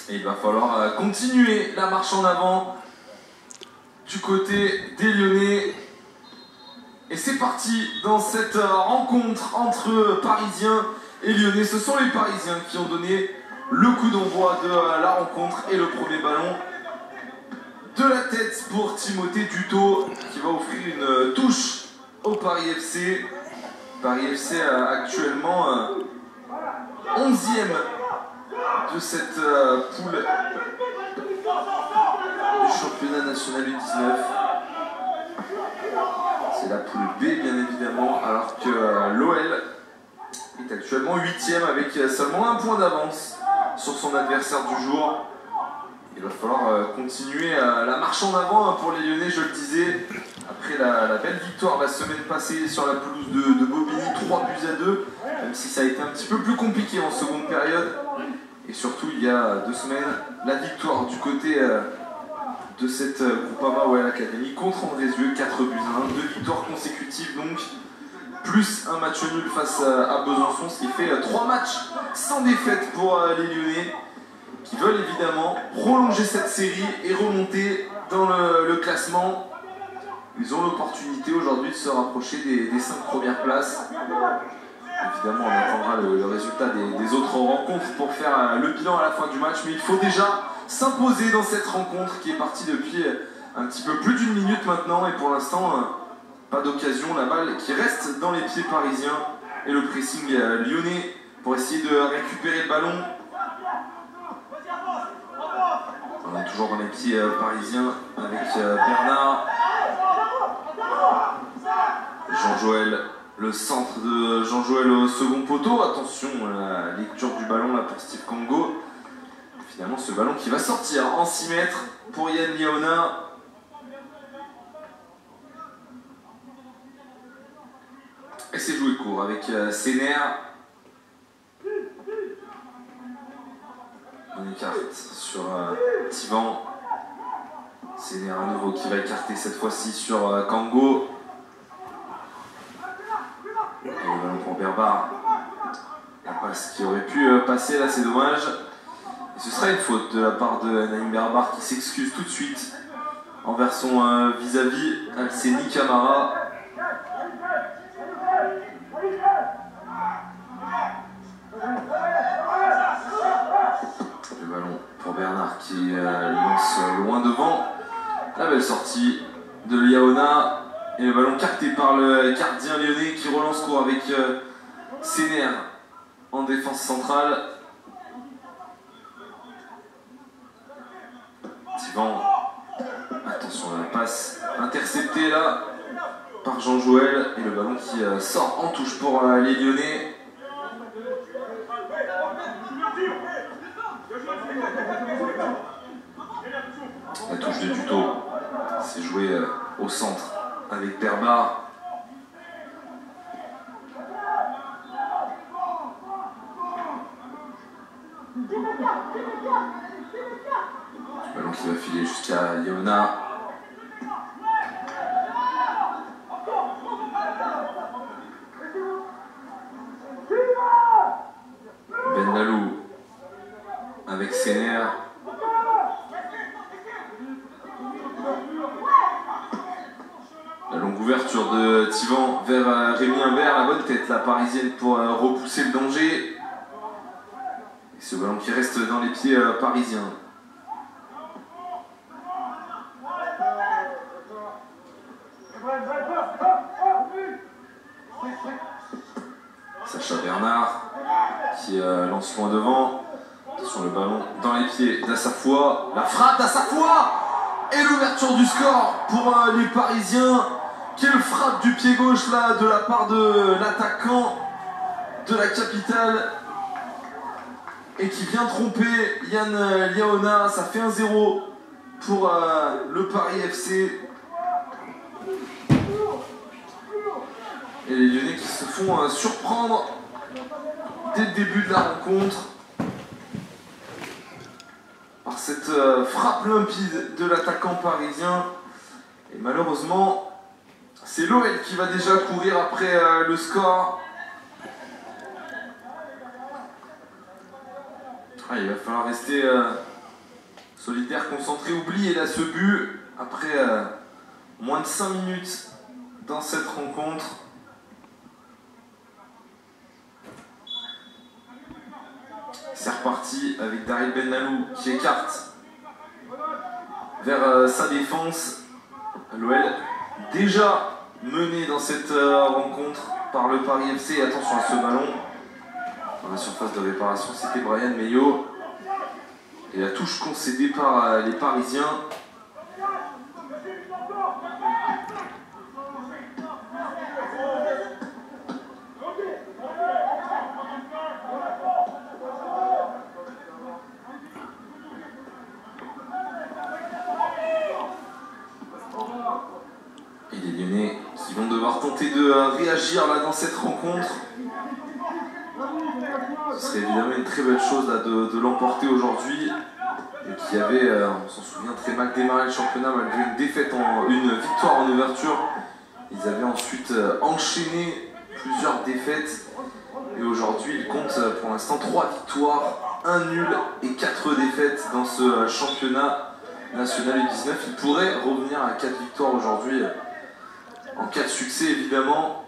Et il va falloir continuer la marche en avant du côté des Lyonnais. Et c'est parti dans cette rencontre entre Parisiens et Lyonnais. Ce sont les Parisiens qui ont donné le coup d'envoi de la rencontre et le premier ballon de la tête pour Timothée Dutot qui va offrir une touche au Paris FC. Paris FC actuellement 11e de cette poule du championnat national U19. C'est la poule B bien évidemment, alors que l'OL est actuellement 8e avec seulement un point d'avance sur son adversaire du jour. Il va falloir continuer la marche en avant pour les Lyonnais, je le disais, après la belle victoire la semaine passée sur la pelouse de Bobigny, 3-2, même si ça a été un petit peu plus compliqué en seconde période. Et surtout, il y a 2 semaines, la victoire du côté de cette Groupama OL Academy contre Andrézieux, 4-1, 2 victoires consécutives donc, plus un match nul face à Besançon, ce qui fait 3 matchs sans défaite pour les Lyonnais, qui veulent évidemment prolonger cette série et remonter dans le classement. Ils ont l'opportunité aujourd'hui de se rapprocher des 5 premières places. Évidemment, on attendra le résultat des autres rencontres pour faire le bilan à la fin du match, mais il faut déjà s'imposer dans cette rencontre qui est partie depuis un petit peu plus d'1 minute maintenant, et pour l'instant, pas d'occasion. La balle qui reste dans les pieds parisiens et le pressing lyonnais pour essayer de récupérer le ballon. On est toujours dans les pieds parisiens avec Bernard. Jean-Joël, le centre de Jean-Joël au second poteau. Attention, la lecture du ballon là pour Steve Congo. Finalement, ce ballon qui va sortir en 6 mètres pour Yann Liaona. Et c'est joué court avec Séner. On écarte sur Tivan. Séner à nouveau qui va écarter cette fois-ci sur Kango. Et le ballon pour Berbar. La passe qui aurait pu passer là, c'est dommage. Et ce sera une faute de la part de Naïm Berbar qui s'excuse tout de suite envers son vis-à-vis Alceni Camara. Le ballon pour Bernard qui lance loin devant. La belle sortie de Liaona. Et le ballon capté par le gardien lyonnais qui relance court avec Séner en défense centrale. Tivan, attention à la passe interceptée là par Jean-Joël. Et le ballon qui sort en touche pour les Lyonnais. La touche de Dutot, c'est joué au centre avec Berbar. Le ballon qui va filer jusqu'à Liaona. Benlalou avec Séner. La longue ouverture de Tivan vers Rémi Imbert, la bonne tête, la parisienne pour repousser le danger. Et ce ballon qui reste dans les pieds parisiens. Sacha Bernard qui lance loin devant. Attention, le ballon dans les pieds d'Assafoua. La frappe d'Assafoua et l'ouverture du score pour les Parisiens. Quelle frappe du pied gauche là de la part de l'attaquant de la capitale et qui vient tromper Yann Liaona. Ça fait 1-0 pour le Paris FC. Et les Lyonnais qui se font surprendre dès le début de la rencontre par cette frappe limpide de l'attaquant parisien. Et malheureusement, c'est l'OL qui va déjà courir après le score. Il va falloir rester Solidaire, concentré, oublie, et là ce but, après moins de 5 minutes dans cette rencontre. C'est reparti avec Daryl Benalou qui écarte vers sa défense. L'OL déjà mené dans cette rencontre par le Paris FC. Attention à ce ballon. Dans la surface de réparation, c'était Brian Meillot. Et la touche concédée par les Parisiens. Et les Lyonnais qui vont devoir tenter de réagir là dans cette rencontre. Ce serait évidemment une très belle chose là, de l'emporter aujourd'hui. Et qui avait, on s'en souvient, très mal démarré le championnat malgré une victoire en ouverture. Ils avaient ensuite enchaîné plusieurs défaites. Et aujourd'hui, ils comptent pour l'instant 3 victoires, 1 nul et 4 défaites dans ce championnat national U19. Ils pourraient revenir à 4 victoires aujourd'hui, en cas de succès évidemment.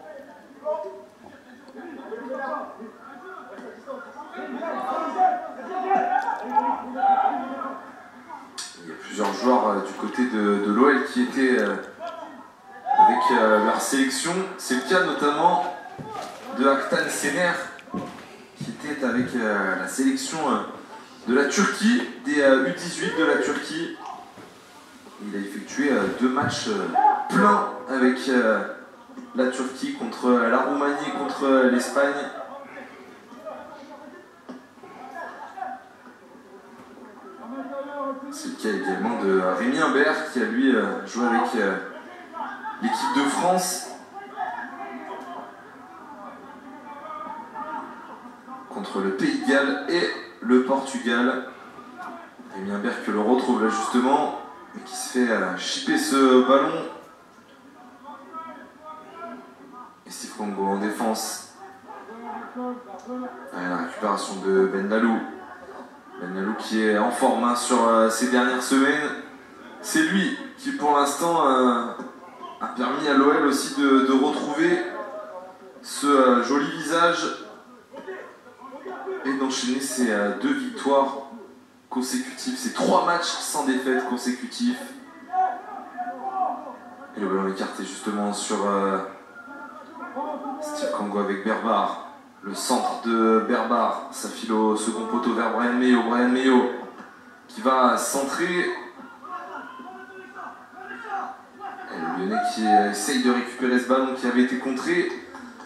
Il y a plusieurs joueurs du côté de l'OL qui étaient avec leur sélection. C'est le cas notamment de Aktan Sener qui était avec la sélection de la Turquie, des U18 de la Turquie. Il a effectué 2 matchs pleins avec la Turquie contre la Roumanie et contre l'Espagne. C'est le cas également de Rémi Imbert qui a lui joué avec l'équipe de France contre le Pays de Galles et le Portugal. Rémi Imbert que l'on retrouve là justement, mais qui se fait chipper ce ballon. Et Steve Congo en défense. La récupération de Benalou. Benalou qui est en forme sur ces dernières semaines. C'est lui qui pour l'instant a permis à l'OL aussi de retrouver ce joli visage et d'enchaîner ces 2 victoires consécutives, ces 3 matchs sans défaite consécutifs. Et le ballon écarté justement sur Steve Congo avec Berbar. Le centre de Berbar, ça file au second poteau vers Brian Meillot. Brian Meillot qui va centrer. Et le Lyonnais qui essaye de récupérer ce ballon qui avait été contré.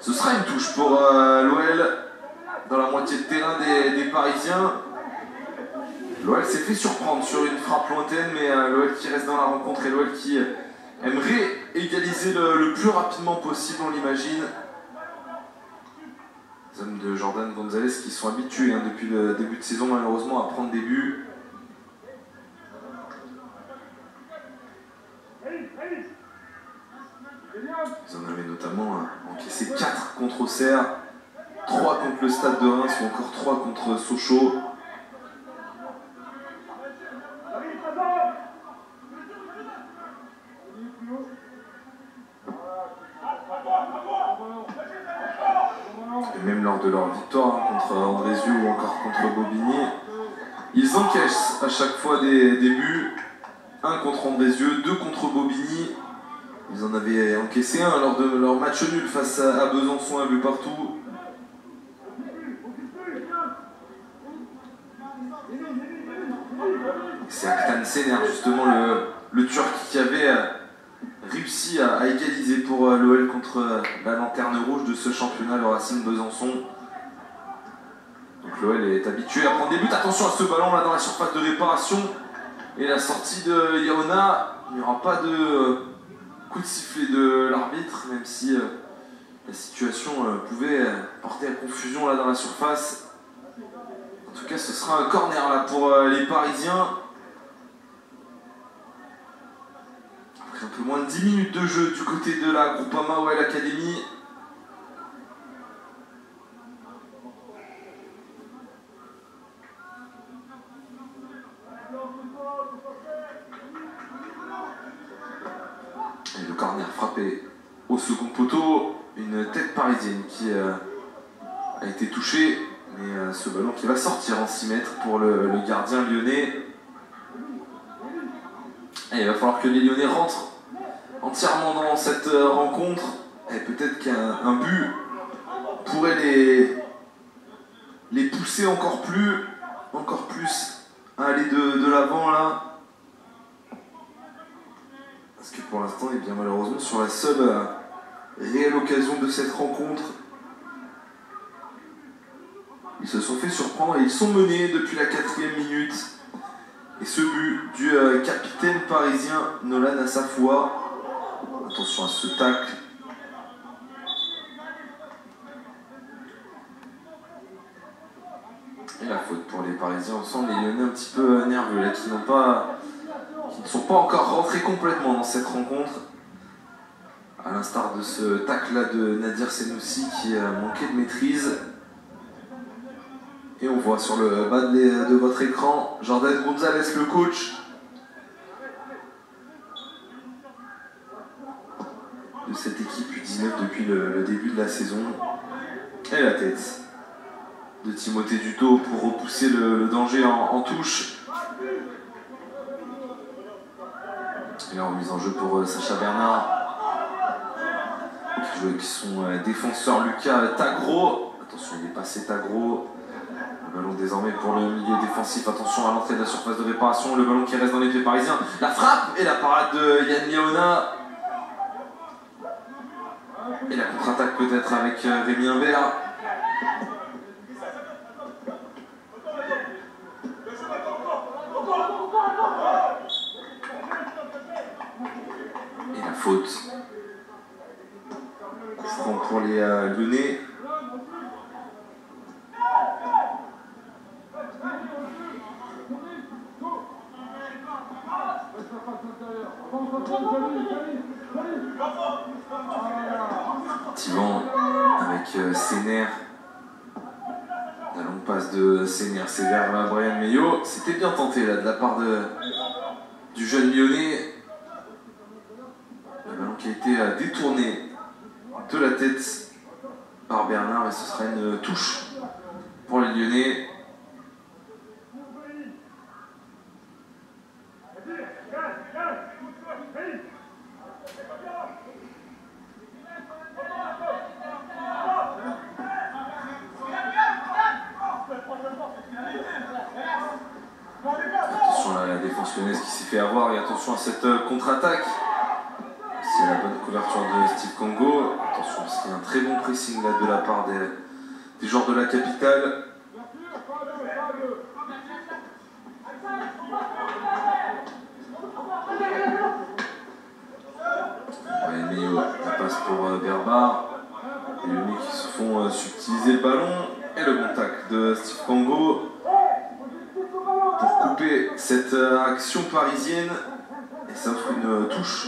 Ce sera une touche pour l'OL dans la moitié de terrain des Parisiens. L'OL s'est fait surprendre sur une frappe lointaine, mais l'OL qui reste dans la rencontre et l'OL qui aimerait égaliser le plus rapidement possible, on l'imagine. Les hommes de Jordan Gonzalez qui sont habitués depuis le début de saison malheureusement à prendre des buts. Ils en avaient notamment encaissé 4 contre Auxerre, 3 contre le Stade de Reims ou encore 3 contre Sochaux. Et même lors de leur victoire contre Andrézieux ou encore contre Bobigny, ils encaissent à chaque fois des buts. 1 contre Andrézieux, 2 contre Bobigny. Ils en avaient encaissé 1 lors de leur match nul face à Besançon, un but partout. C'est Aktan Sener justement le Turc qui avait réussi à égaliser pour l'OL contre la lanterne rouge de ce championnat, le Racing Besançon. Donc l'OL est habitué à prendre des buts. Attention à ce ballon là dans la surface de réparation. Et la sortie de Yaona, il n'y aura pas de coup de sifflet de l'arbitre, même si la situation pouvait porter à confusion là dans la surface. En tout cas, ce sera un corner là pour les Parisiens. Après un peu moins de 10 minutes de jeu du côté de la Groupama OL Academy. Première frappée au second poteau, une tête parisienne qui a été touchée, mais ce ballon qui va sortir en 6 mètres pour le gardien lyonnais. Et il va falloir que les Lyonnais rentrent entièrement dans cette rencontre, et peut-être qu'un but pourrait les pousser encore plus à aller de l'avant là. Parce que pour l'instant, et bien malheureusement, sur la seule réelle occasion de cette rencontre, ils se sont fait surprendre et ils sont menés depuis la 4e minute. Et ce but du capitaine parisien Nolan Assafoua. Attention à ce tacle. Et la faute pour les Parisiens. On sent les Lyonnais un petit peu nerveux là, qui ne sont pas encore rentrés complètement dans cette rencontre. À l'instar de ce tacle là de Nadir Senoussi qui a manqué de maîtrise. Et on voit sur le bas de votre écran Jordan Gonzalez, le coach de cette équipe U19 depuis le début de la saison. Et la tête de Timothée Duto pour repousser le danger en touche. Et là, remise en jeu pour Sacha Bernard. Qui joue avec son défenseur Lucas Tagro. Attention, il est passé Tagro. Le ballon désormais pour le milieu défensif. Attention à l'entrée de la surface de réparation. Le ballon qui reste dans les pieds parisiens. La frappe et la parade de Yann Léona. Et la contre-attaque peut-être avec Rémi Imbert. Et la faute. Franc pour les Lyonnais. Tivan avec Sénère. La longue passe de Sénère, c'est vers Brian Meillot. C'était bien tenté là de la part du jeune Lyonnais. Le ballon qui a été détourné de la tête par Bernard et ce sera une touche pour les Lyonnais. Attention à la défense lyonnaise qui s'est fait avoir et attention à cette contre-attaque. C'est la bonne couverture de Steve Congo. Attention parce qu'il y a un très bon pressing là de la part des joueurs de la capitale. Ouais, Meillot, la passe pour Berbar. Les Lyonnais qui se font subtiliser le ballon. Et le contact de Steve Congo pour couper cette action parisienne. Et ça offre une touche.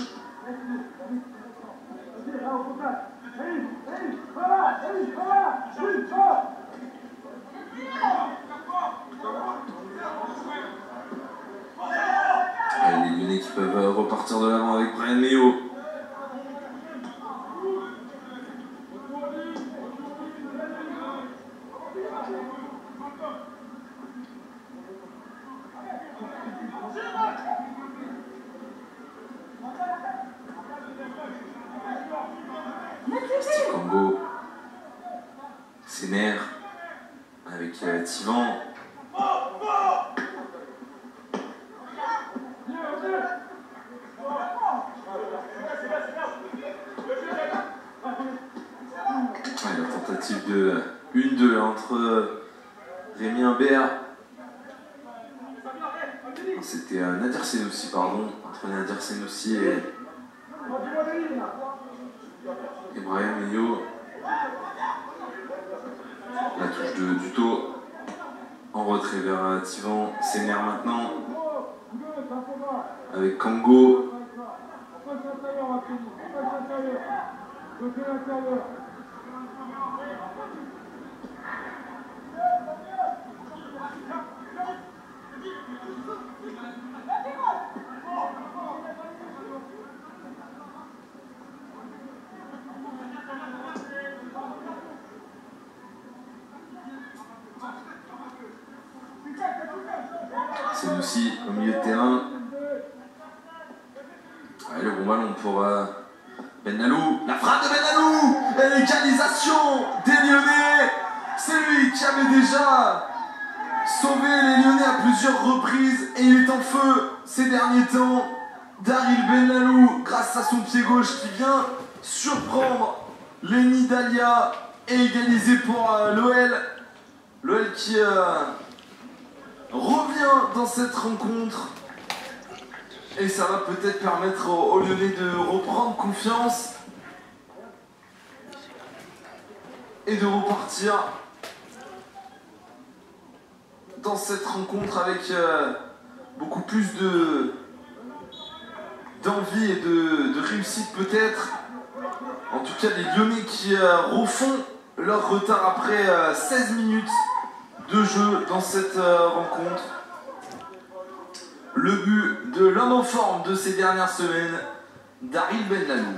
Et les Lyonnais qui peuvent repartir de l'avant avec Brian Meillot. Steve Congo, Sénère avec Tivan. La tentative de 1-2 entre Rémi Imbert. C'était Nadir Senoussi, pardon, entre Nadir Senoussi et Brian Meillot. La touche de Duto en retrait vers Tivan. Sénère maintenant avec Congo. Senoussi au milieu de terrain. Allez, le bon ballon pour Benalou. La frappe de Benalou. Et l'égalisation des Lyonnais. C'est lui qui avait déjà sauvé les Lyonnais à plusieurs reprises. Et il est en feu ces derniers temps. Daryl Benalou, grâce à son pied gauche qui vient surprendre Lenny Dahlia et égaliser pour l'OL. L'OL qui revient dans cette rencontre. Et ça va peut-être permettre aux Lyonnais de reprendre confiance et de repartir dans cette rencontre avec beaucoup plus d'envie et de réussite peut-être. En tout cas, les Lyonnais qui refont leur retard après 16 minutes de jeu dans cette rencontre. Le but de l'homme en forme de ces dernières semaines, Daryl Benalou.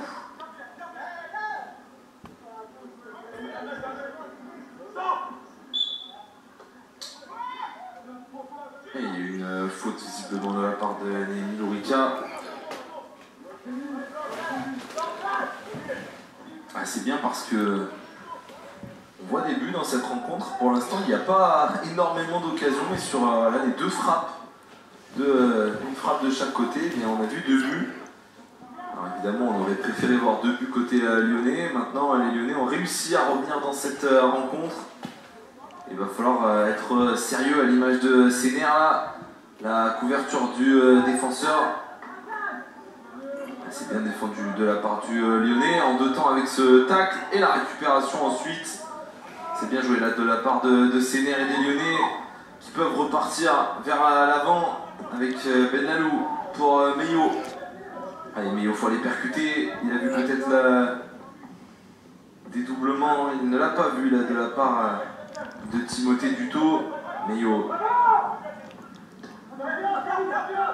Et il y a eu une faute visiblement de la part de Némi Lourica. Ah, c'est bien parce que on voit des buts dans cette rencontre. Pour l'instant, il n'y a pas énormément d'occasions, mais sur là, les deux frappes, une frappe de chaque côté, mais on a vu 2 buts. Alors évidemment, on aurait préféré voir 2 buts côté lyonnais. Maintenant, les Lyonnais ont réussi à revenir dans cette rencontre. Il va falloir être sérieux à l'image de Séner là. La couverture du défenseur. C'est bien défendu de la part du Lyonnais en 2 temps avec ce tacle et la récupération ensuite. C'est bien joué là de la part de Séner et des Lyonnais qui peuvent repartir vers l'avant avec Benalou pour Meio. Allez, Meio, il faut aller percuter. Il a vu peut-être le dédoublement. Il ne l'a pas vu là de la part de Timothée Duto. Meio.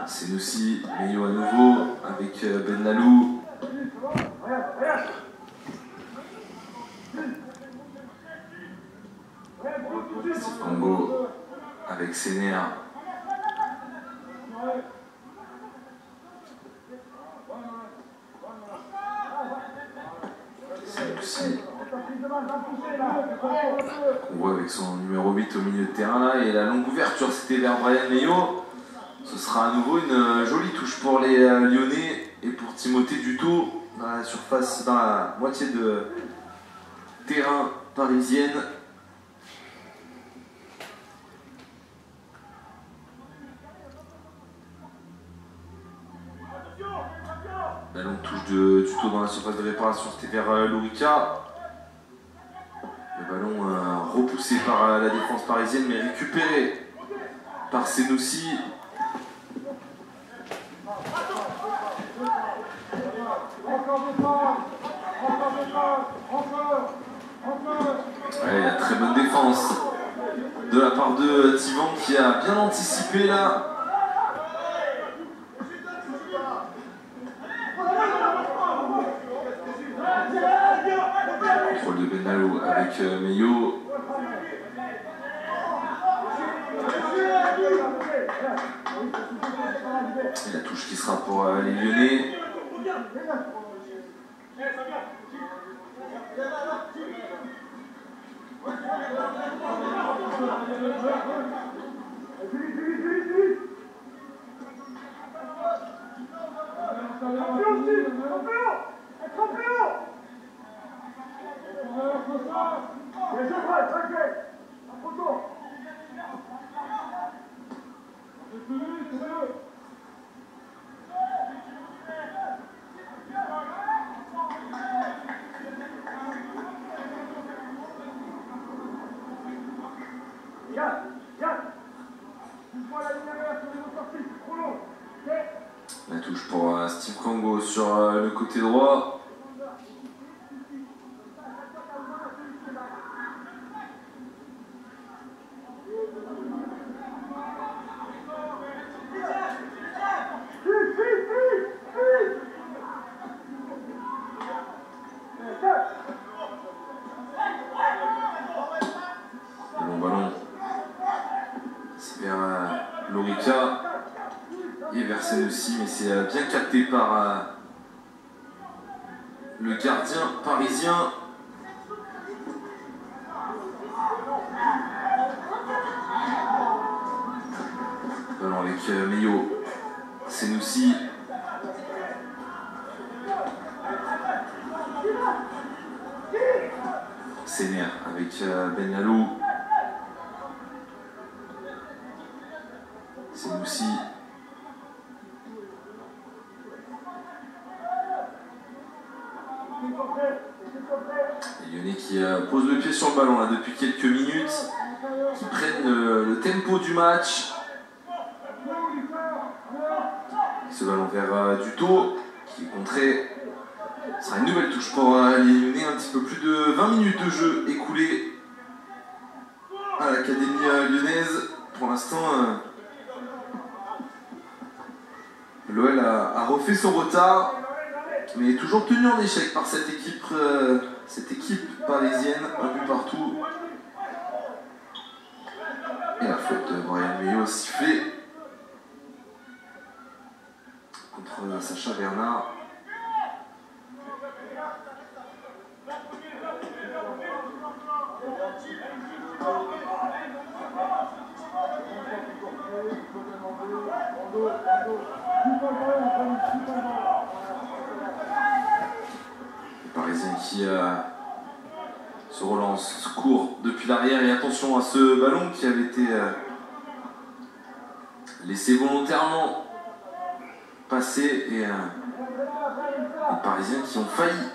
Senoussi, Meio à nouveau avec Benalou. Steve Congo avec Séner. Senoussi. On voit avec son numéro 8 au milieu de terrain là. Et la longue ouverture, c'était vers Brian Meio. Ce sera à nouveau une jolie touche pour les Lyonnais et pour Timothée Duto dans la surface, dans la moitié de terrain parisienne. La longue touche de Duto dans la surface de réparation, c'était vers Lourica. Le ballon repoussé par la défense parisienne mais récupéré par Senoussi. Allez, la très bonne défense de la part de Thivan qui a bien anticipé là. Contrôle de Benalou avec Meio. Et la touche qui sera pour les Lyonnais. La touche pour Steve Congo sur le côté droit. Le long ballon. C'est vers Lourica. aussi, mais c'est bien capté par le gardien parisien. Ballon avec Meyo, Senoussi. Sénère avec Benalou. Senoussi. Les Lyonnais qui posent le pied sur le ballon là depuis quelques minutes, qui prennent le tempo du match. Ce ballon vers Duto qui est contré. Ce sera une nouvelle touche pour les Lyonnais. Un petit peu plus de 20 minutes de jeu écoulées à l'Académie lyonnaise. Pour l'instant, l'OL a refait son retard, mais est toujours tenu en échec par cette équipe parisienne. Un but partout. Et la faute de Bryan Meyo sifflée contre Sacha Bernard. Les Parisiens qui se relancent, se courent depuis l'arrière, et attention à ce ballon qui avait été laissé volontairement passer, et les Parisiens qui ont failli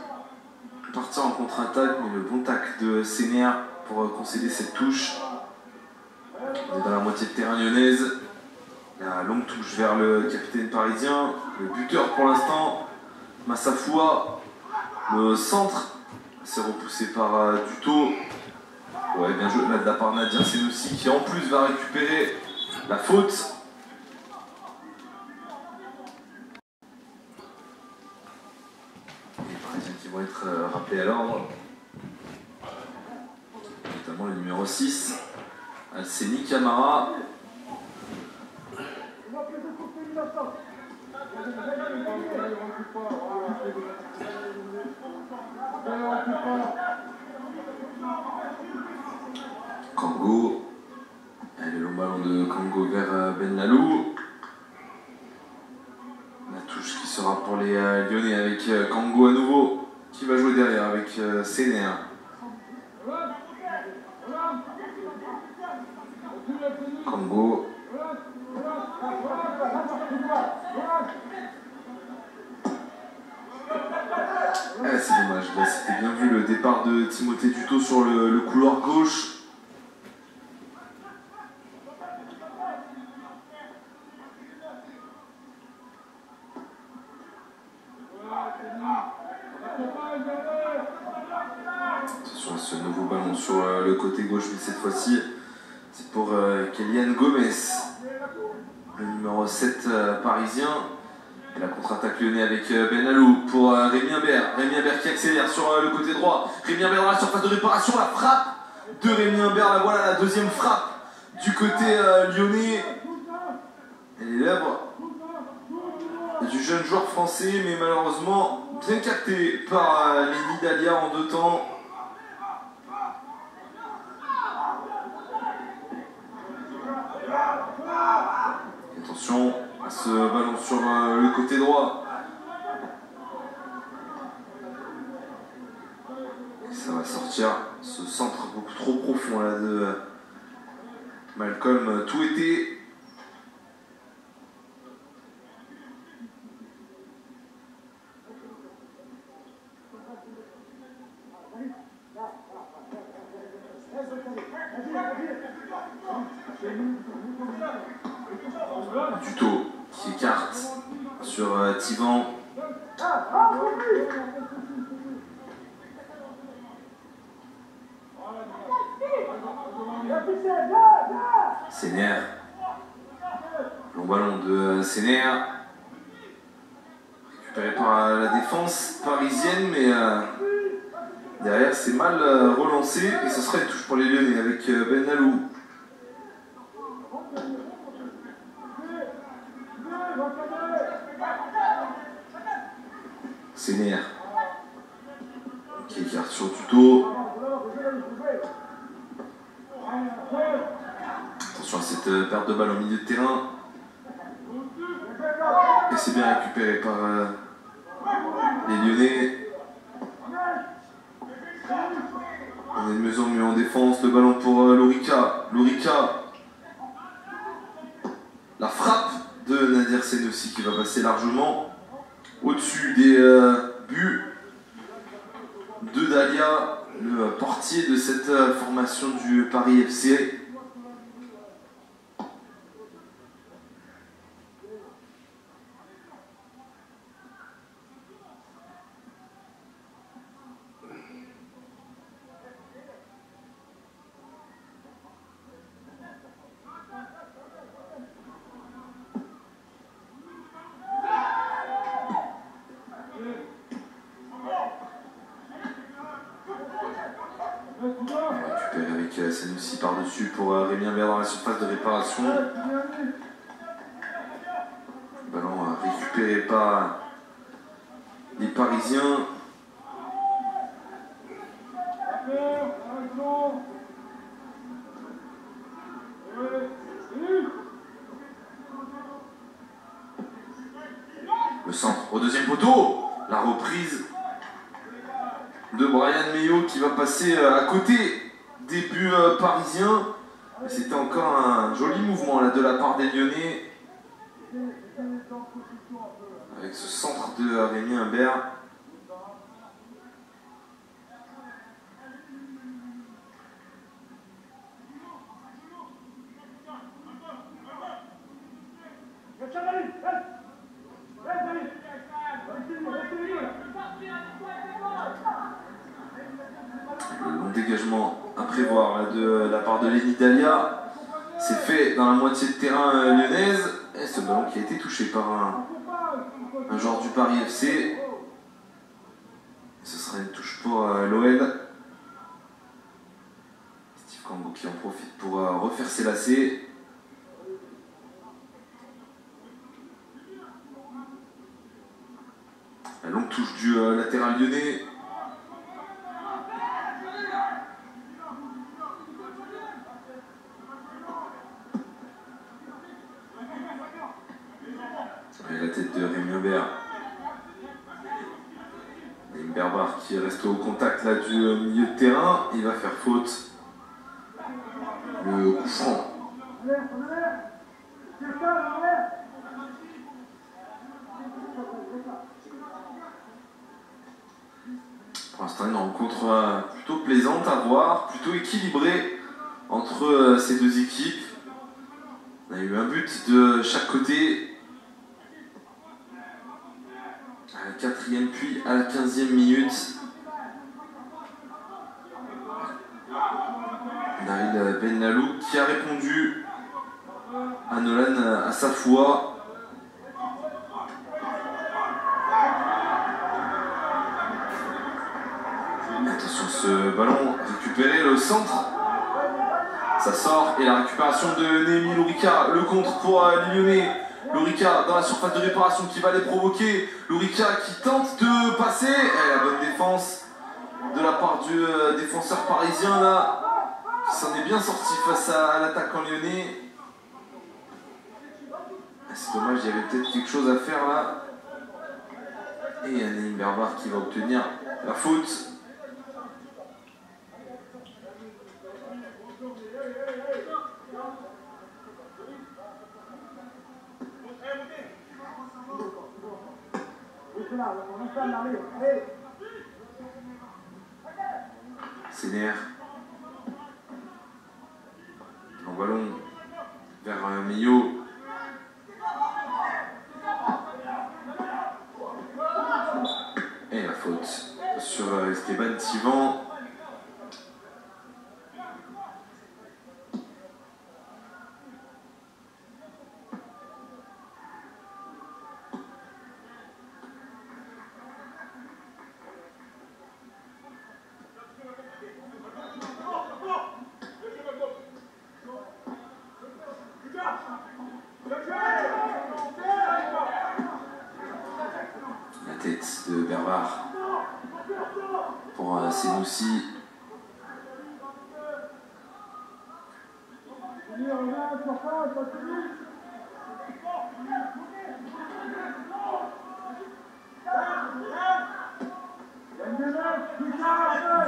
partir en contre-attaque, mais le bon tacle de Sénère pour concéder cette touche. On est dans la moitié de terrain lyonnaise. La longue touche vers le capitaine parisien, le buteur pour l'instant, Massafoua. Le centre, c'est repoussé par Duto. Ouais, bien joué là de la part de Nadir Senoussi qui en plus va récupérer la faute. Les Parisiens qui vont être rappelés à l'ordre, notamment le numéro 6, Alseni Camara. Kango. Et le long ballon de Kango vers Benalou. La touche qui sera pour les Lyonnais avec Kango à nouveau, qui va jouer derrière avec Sénère. Kango. Ah, c'est dommage, là c'était bien vu le départ de Timothée Duto sur le couloir gauche. Attention à ce nouveau ballon sur le côté gauche, mais cette fois-ci c'est pour Kylian Gomez, le numéro 7 parisien. Et la contre-attaque lyonnais avec Benalou pour Rémi Imbert. Rémi Imbert qui accélère sur le côté droit. Rémi Imbert dans la surface de réparation. La frappe de Rémi Imbert. La voilà, la deuxième frappe du côté lyonnais. Et les lèvres du jeune joueur français, mais malheureusement bien capté par Lenny Dalia en deux temps. Attention à ce ballon sur le côté droit. Et ça va sortir, ce centre beaucoup trop profond là de Malcolm Touété. Duto qui écarte sur Thivan. Sénère. Long ballon de Sénère. Récupéré par la défense parisienne, mais derrière c'est mal relancé et ce sera une touche pour les Lyonnais avec Benalou. Sénère qui écarte sur Tuto. Attention à cette perte de balle au milieu de terrain. Et c'est bien récupéré par les Lyonnais. On est de mieux en mieux en défense. Le ballon pour Lorica. Lorica. La frappe de Nadir Senussi qui va passer largement au-dessus des buts de Dalia, le portier de cette formation du Paris FC. Récupéré avec Senussi par-dessus pour Rémi Imbert dans la surface de réparation. Le ballon récupéré par les Parisiens. Le centre au deuxième poteau. La reprise de Brian Meillot qui va passer à côté des buts parisiens. C'était encore un joli mouvement là, de la part des Lyonnais. Avec ce centre de Rémi Imbert. Le long dégagement à prévoir là, de la part de Lenny Dalia. C'est fait dans la moitié de terrain lyonnaise. Et ce ballon qui a été touché par un joueur du Paris FC. Ce sera une touche pour l'OL. Steve Cambo qui en profite pour refaire ses lacets. La longue touche du latéral lyonnais. Et la tête de Rémi Imbert. Imbert qui reste au contact là, du milieu de terrain. Il va faire faute. Le coup franc. Pour l'instant, une rencontre plutôt plaisante à voir, plutôt équilibrée entre ces deux équipes. On a eu un but de chaque côté. À la 4e puis à la 15e minute. Daryl Benlalou qui a répondu à Nolan Assafoua. Attention, ce ballon récupéré, le centre. Ça sort et la récupération de Némi Lorica. Le contre pour les Lyonnais. Lorica dans la surface de réparation qui va les provoquer. Lorica qui tente de passer. Et la bonne défense de la part du défenseur parisien là. Qui s'en est bien sorti face à l'attaquant lyonnais. C'est dommage, il y avait peut-être quelque chose à faire là. Et Anne Berbar qui va obtenir la faute. Sénère. En ballon vers Meillot. Et la faute sur Esteban Tivan. La tête de Berbar. Senoussi.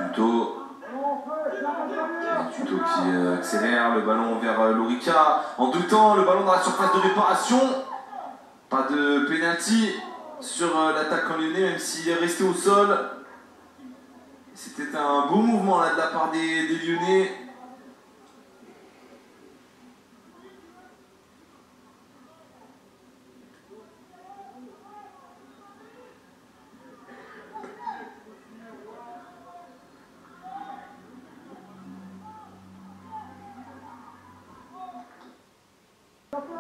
Duto qui accélère le ballon vers Lorica. En deux temps, le ballon dans la surface de réparation. Pas de pénalty sur l'attaquant lyonnais, même s'il est resté au sol. C'était un beau mouvement là de la part des Lyonnais.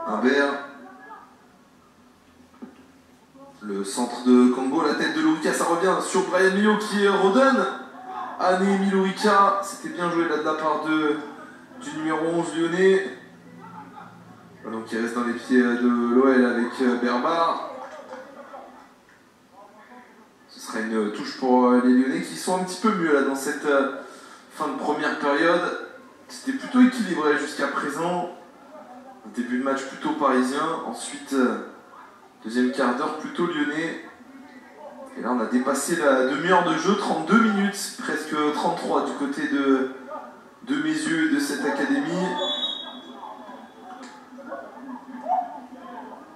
Humbert. Le centre de Congo, la tête de Lorica, ça revient sur Bryan Milhaud qui redonne à Néhémie Lorica. C'était bien joué là de la part du numéro 11 lyonnais. Ballon qui reste dans les pieds de l'OL avec Berbar. Ce sera une touche pour les Lyonnais qui sont un petit peu mieux là dans cette fin de première période. C'était plutôt équilibré jusqu'à présent. Un début de match plutôt parisien, ensuite deuxième quart d'heure plutôt lyonnais. Et là on a dépassé la demi-heure de jeu, 32 minutes, presque 33 du côté de mes yeux et de cette académie.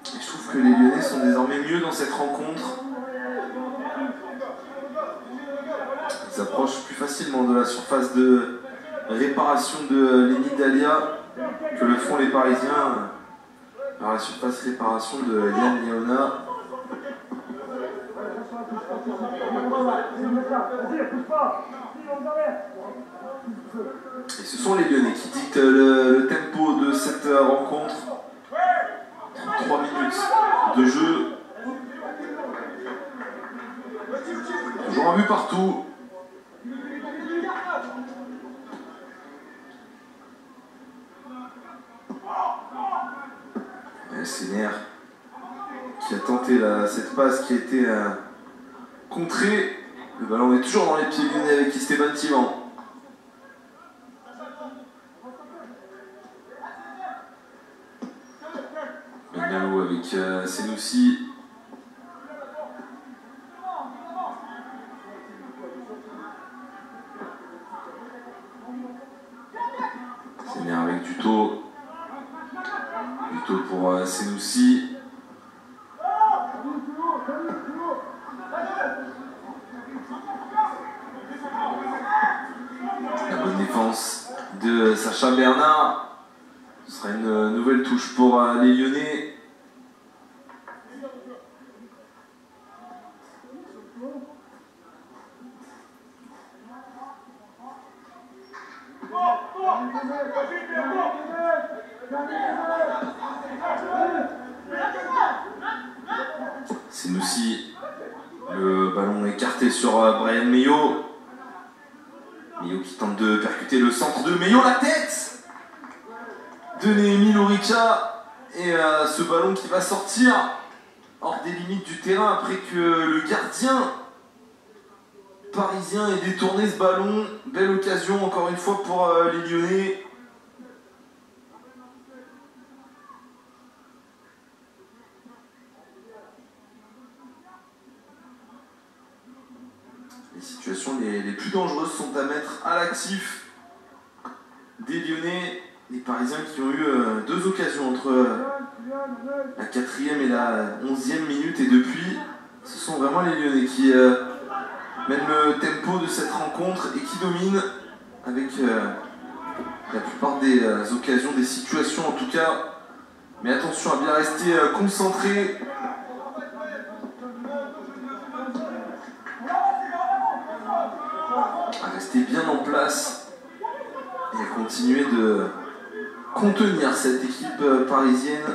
Et je trouve que les Lyonnais sont désormais mieux dans cette rencontre. Ils approchent plus facilement de la surface de réparation de Lenny Dalia que le font les Parisiens par la surface réparation de Yann Léona. Et ce sont les Lyonnais qui dictent le tempo de cette rencontre. 33 minutes de jeu. Toujours un but partout. Sénère qui a tenté cette passe qui a été contrée. Le ballon est toujours dans les pieds lyonnais avec Esteban Tivan. Bengalou avec Senoussi. Sénère avec Duto. Duto pour Senoussi. La bonne défense de Sacha Bernard. Ce sera une nouvelle touche pour les Lyonnais. Senoussi, le ballon écarté sur Bryan Milhaud. Milhaud qui tente de percuter le centre de Milhaud, la tête de Néhémie Lorica. Et ce ballon qui va sortir hors des limites du terrain après que le gardien parisien ait détourné ce ballon. Belle occasion encore une fois pour les Lyonnais. Les situations les plus dangereuses sont à mettre à l'actif des Lyonnais. Les Parisiens qui ont eu deux occasions entre la 4e et la 11e minute. Et depuis, ce sont vraiment les Lyonnais qui mènent le tempo de cette rencontre et qui dominent avec la plupart des occasions, des situations en tout cas. Mais attention à bien rester concentré. À rester bien en place et à continuer de contenir cette équipe parisienne.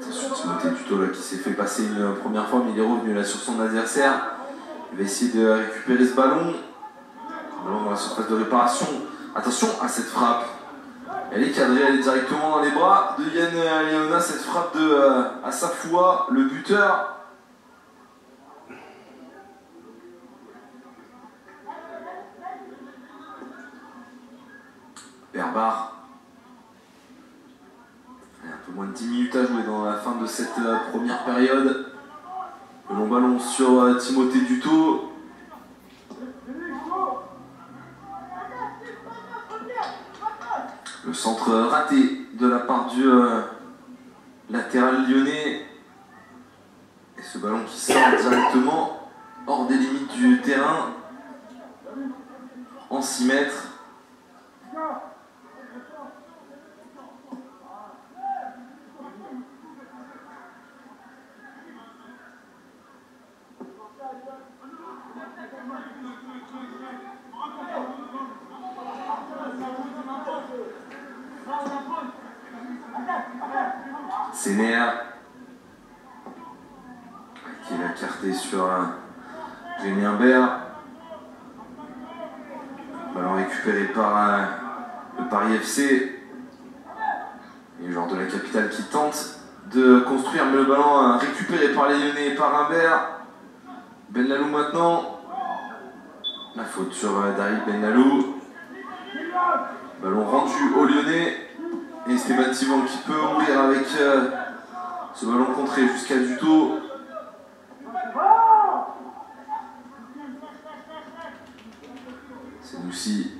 Attention, Timothée Duto là, qui s'est fait passer une première fois, mais il est revenu là sur son adversaire. Il va essayer de récupérer ce ballon. Le ballon dans la surface de réparation. Attention à cette frappe Elle est cadrée, elle est directement dans les bras de Yann Leona, cette frappe de Assafoua, le buteur. Berbar. Un peu moins de 10 minutes à jouer dans la fin de cette première période. Le long ballon sur Timothée Dutot. Le centre raté de la part du latéral lyonnais. Et ce ballon qui sort directement hors des limites du terrain. En 6 mètres. Séner qui est écarté sur Rémi Imbert. Ballon récupéré par le Paris FC. Et le joueur de la capitale qui tente de construire, mais le ballon récupéré par les Lyonnais et par Imbert. Benlalou maintenant. La faute sur Daryl Benlalou. Ballon rendu aux Lyonnais. Et Esteban Tivan qui peut ouvrir avec ce ballon contré jusqu'à Dutot. C'est Moussi.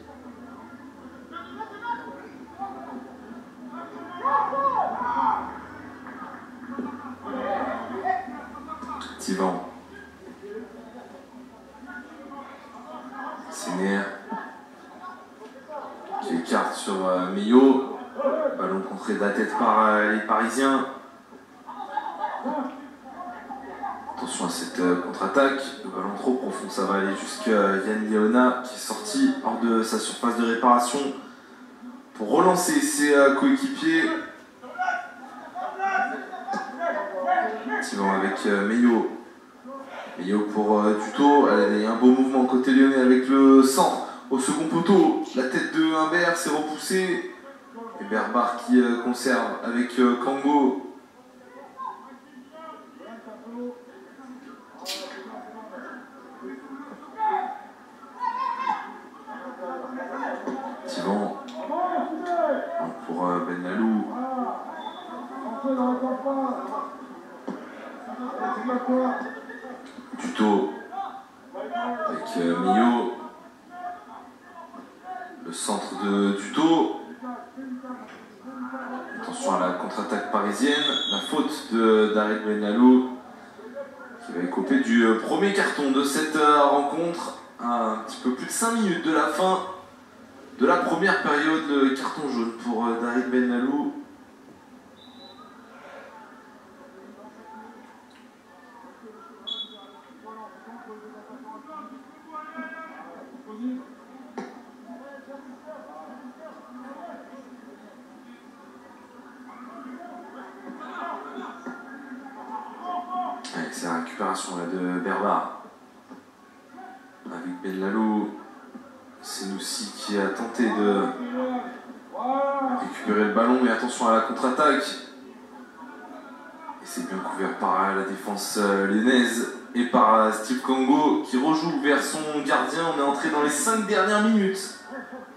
Tivan. Séner. Qui écarte sur Meillot. Ballon contré de la tête par les Parisiens. Attention à cette contre-attaque. Le ballon trop profond, ça va aller jusqu'à Yann Leona qui est sorti hors de sa surface de réparation pour relancer ses coéquipiers. Tivan avec Meillot. Meillot pour Dutot. Il y a un beau mouvement côté lyonnais avec le centre au second poteau. La tête de Imbert s'est repoussée. Et Berbar qui conserve avec Kango. Tivan pour Benlalou. Dutot avec Millot. Le centre de Dutot. Attention à la contre-attaque parisienne. La faute de Daryl Benlalou qui va écoper du premier carton de cette rencontre. Un petit peu plus de 5 minutes de la fin de la première période. Le carton jaune pour Daryl Benlalou. C'est la récupération là, de Berbar avec Benlalou. C'est Noussi qui a tenté de récupérer le ballon, mais attention à la contre-attaque. Et c'est bien couvert par la défense lyonnaise et par Steve Kango qui rejoue vers son gardien. On est entré dans les 5 dernières minutes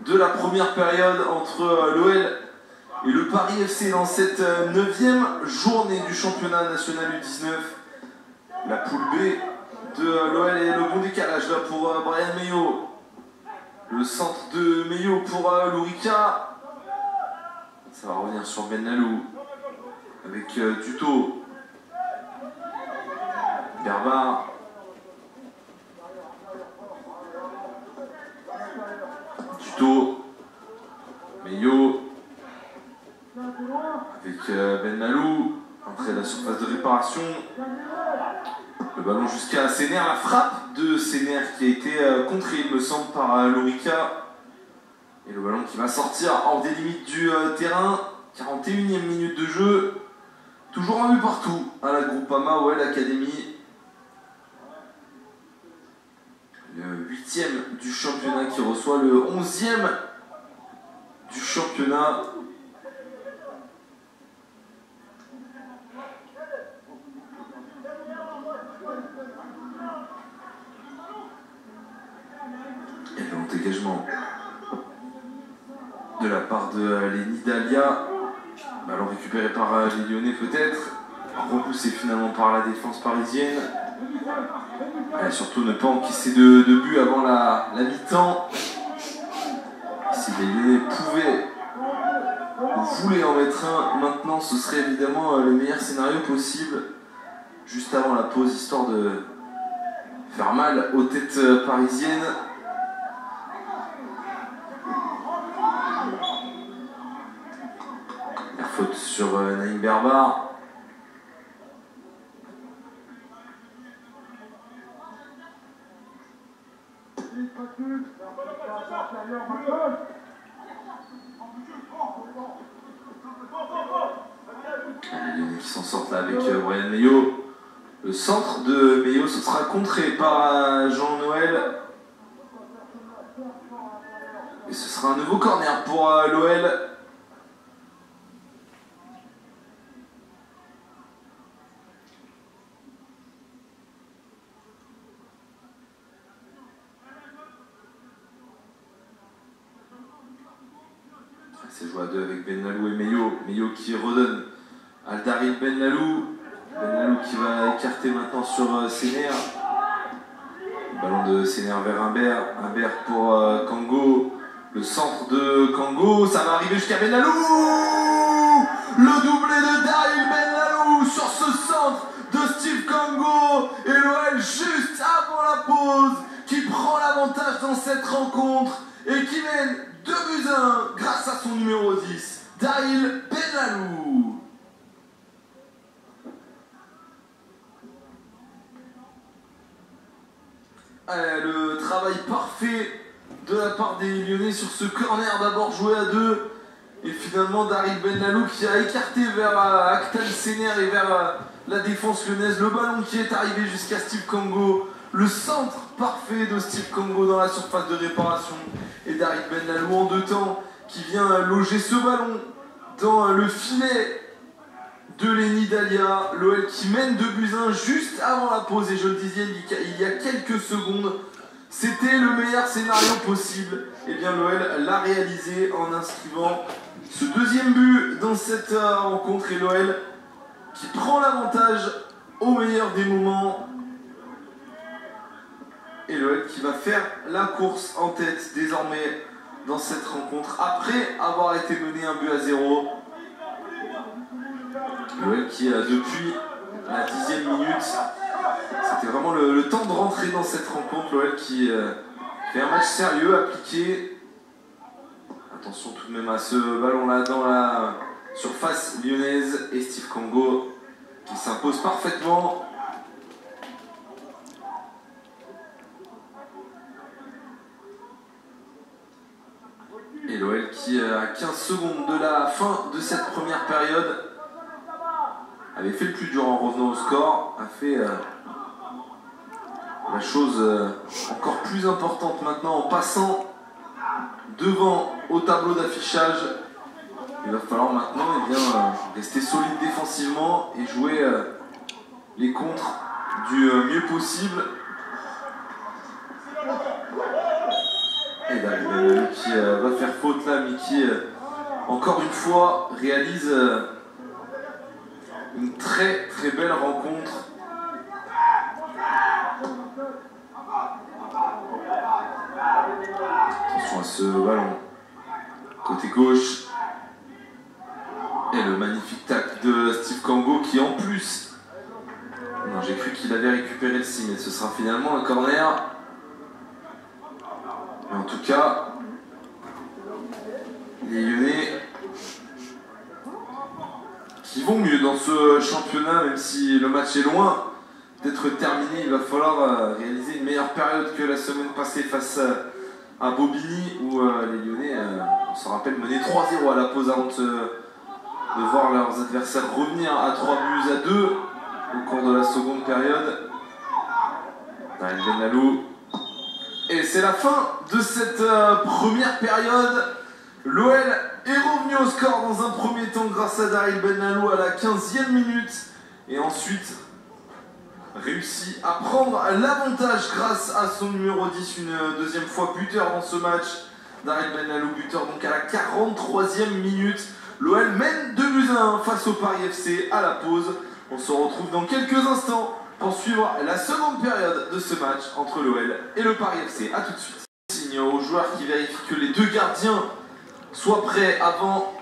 de la première période entre l'OL et le Paris FC dans cette 9e journée du championnat national U19. La poule B de l'OL et le bon décalage là pour Brian Meillot. Le centre de Meillot pour Lourica. Ça va revenir sur Benlalou avec Dutot. Berbar. Dutot. Meillot. Avec Benlalou. Entrée de la surface de réparation. Le ballon jusqu'à Séner. La frappe de Séner qui a été contrée, il me semble, par Lourica. Et le ballon qui va sortir hors des limites du terrain. 41e minute de jeu. Toujours un but partout à la Groupama OL Academy. Le 8e du championnat qui reçoit le 11e du championnat. attention de la part de Lenny Dahlia. Ballon récupéré par les Lyonnais peut-être. Repoussé finalement par la défense parisienne. Et surtout ne pas encaisser de but avant la mi-temps. Si les Lyonnais pouvaient ou voulaient en mettre un maintenant, ce serait évidemment le meilleur scénario possible. Juste avant la pause, histoire de faire mal aux têtes parisiennes. La faute sur Naïm Berbar. Les Lyonnais qui s'en sortent là avec Brian Meillot. Le centre de Meillot, ce sera contré par Jean-Noël. Et ce sera un nouveau corner pour l'OL. C'est joué à deux avec Benlalou et Meillot. Meillot qui redonne à Daryl Benlalou. Benlalou qui va écarter maintenant sur Séner. Ballon de Séner vers Humbert. Humbert pour Kango. Le centre de Kango. Ça va arriver jusqu'à Benlalou. Le doublé de Daryl Benlalou sur ce centre de Steve Kango. Et l'OL juste avant la pause qui prend l'avantage dans cette rencontre et qui mène 2-1 grâce à son numéro 10, Daryl Benlalou. Le travail parfait de la part des Lyonnais sur ce corner, d'abord joué à deux, et finalement Daryl Benlalou qui a écarté vers Akhtal Séner et vers la défense lyonnaise, le ballon qui est arrivé jusqu'à Steve Kango, le centre parfait de Steve Kango dans la surface de réparation, et Daryl Benlalou en deux temps qui vient loger ce ballon dans le filet de Lenny Dahlia. L'OL qui mène 2-1 juste avant la pause, et je le disais il y a quelques secondes, c'était le meilleur scénario possible. Et bien l'OL l'a réalisé en inscrivant ce deuxième but dans cette rencontre, et l'OL qui prend l'avantage au meilleur des moments. Et l'OL qui va faire la course en tête désormais dans cette rencontre après avoir été mené 1-0. L'OL qui depuis la 10e minute, c'était vraiment le temps de rentrer dans cette rencontre. L'OL qui fait un match sérieux, appliqué. Attention tout de même à ce ballon là dans la surface lyonnaise, et Steve Kango qui s'impose parfaitement. Et l'OL qui, à 15 secondes de la fin de cette première période, avait fait le plus dur en revenant au score, a fait la chose encore plus importante maintenant en passant devant au tableau d'affichage. Il va falloir maintenant rester solide défensivement et jouer les contres du mieux possible. Et Daryl Benlalou qui va faire faute là, mais qui encore une fois réalise une très très belle rencontre. Attention à ce ballon côté gauche, et le magnifique tacle de Steve Kango qui en plus, non, j'ai cru qu'il avait récupéré le 6, mais ce sera finalement un corner. Mais en tout cas, les Lyonnais qui vont mieux dans ce championnat, même si le match est loin d'être terminé. Il va falloir réaliser une meilleure période que la semaine passée face à Bobigny, où les Lyonnais, on se rappelle, menaient 3-0 à la pause avant de voir leurs adversaires revenir à 3-2 au cours de la seconde période. Daryl Benlalou. Et c'est la fin de cette première période. L'OL est revenu au score dans un premier temps grâce à Daryl Benlalou à la 15e minute. Et ensuite réussi à prendre l'avantage grâce à son numéro 10, une deuxième fois buteur dans ce match. Daryl Benlalou, buteur donc à la 43e minute. L'OL mène 2-1 face au Paris FC à la pause. On se retrouve dans quelques instants pour suivre la seconde période de ce match entre l'OL et le Paris FC. A tout de suite. Signe aux joueurs qui vérifient que les deux gardiens soient prêts avant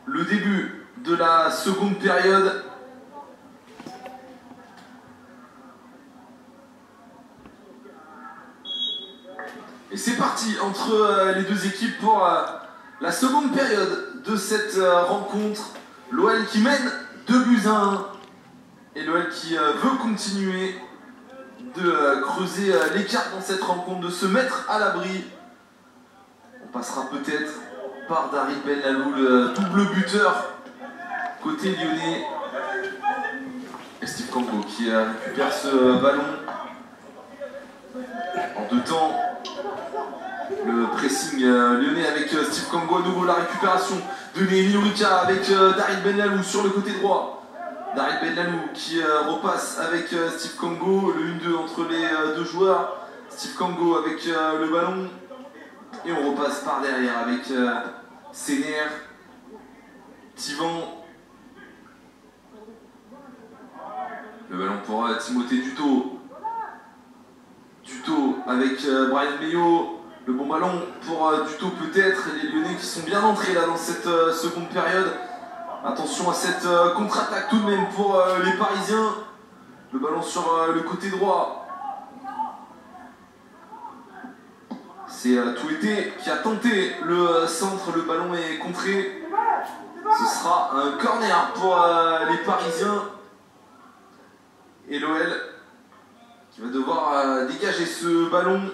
le début de la seconde période. Et c'est parti entre les deux équipes pour la seconde période de cette rencontre. L'OL qui mène 2-1 et l'OL qui veut continuer de creuser l'écart dans cette rencontre, de se mettre à l'abri. On passera peut-être par Daryl Benlalou, le double buteur côté lyonnais. Et Steve Kango qui récupère ce ballon en deux temps. Le pressing lyonnais avec Steve Kango, à nouveau la récupération de Némi Ourika avec Daryl Benlalou sur le côté droit. Daryl Benlalou qui repasse avec Steve Kango, le 1-2 entre les deux joueurs. Steve Kango avec le ballon. Et on repasse par derrière avec Séner, Tivan. Le ballon pour Timothée Duto. Duto avec Bryan Meillot. Le bon ballon pour Duto peut-être. Les Lyonnais qui sont bien entrés là dans cette seconde période. Attention à cette contre-attaque tout de même pour les Parisiens. Le ballon sur le côté droit. C'est Touété qui a tenté le centre. Le ballon est contré. Ce sera un corner pour les Parisiens. Et l'OL qui va devoir dégager ce ballon.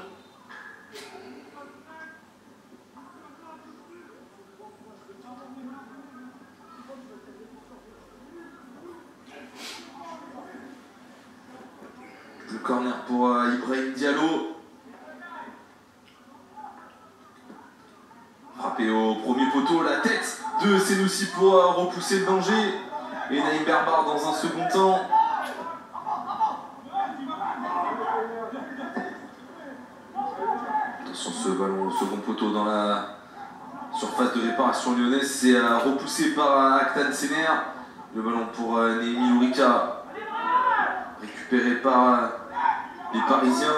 Le corner pour Ibrahim Diallo. Frappé au premier poteau, la tête de Senoussi pour repousser le danger. Et Naïm Berbar dans un second temps. Attention, ce ballon au second poteau dans la surface de réparation lyonnaise. C'est repoussé par Aktan Sener. Le ballon pour Némi Ourika. Récupéré par les Parisiens.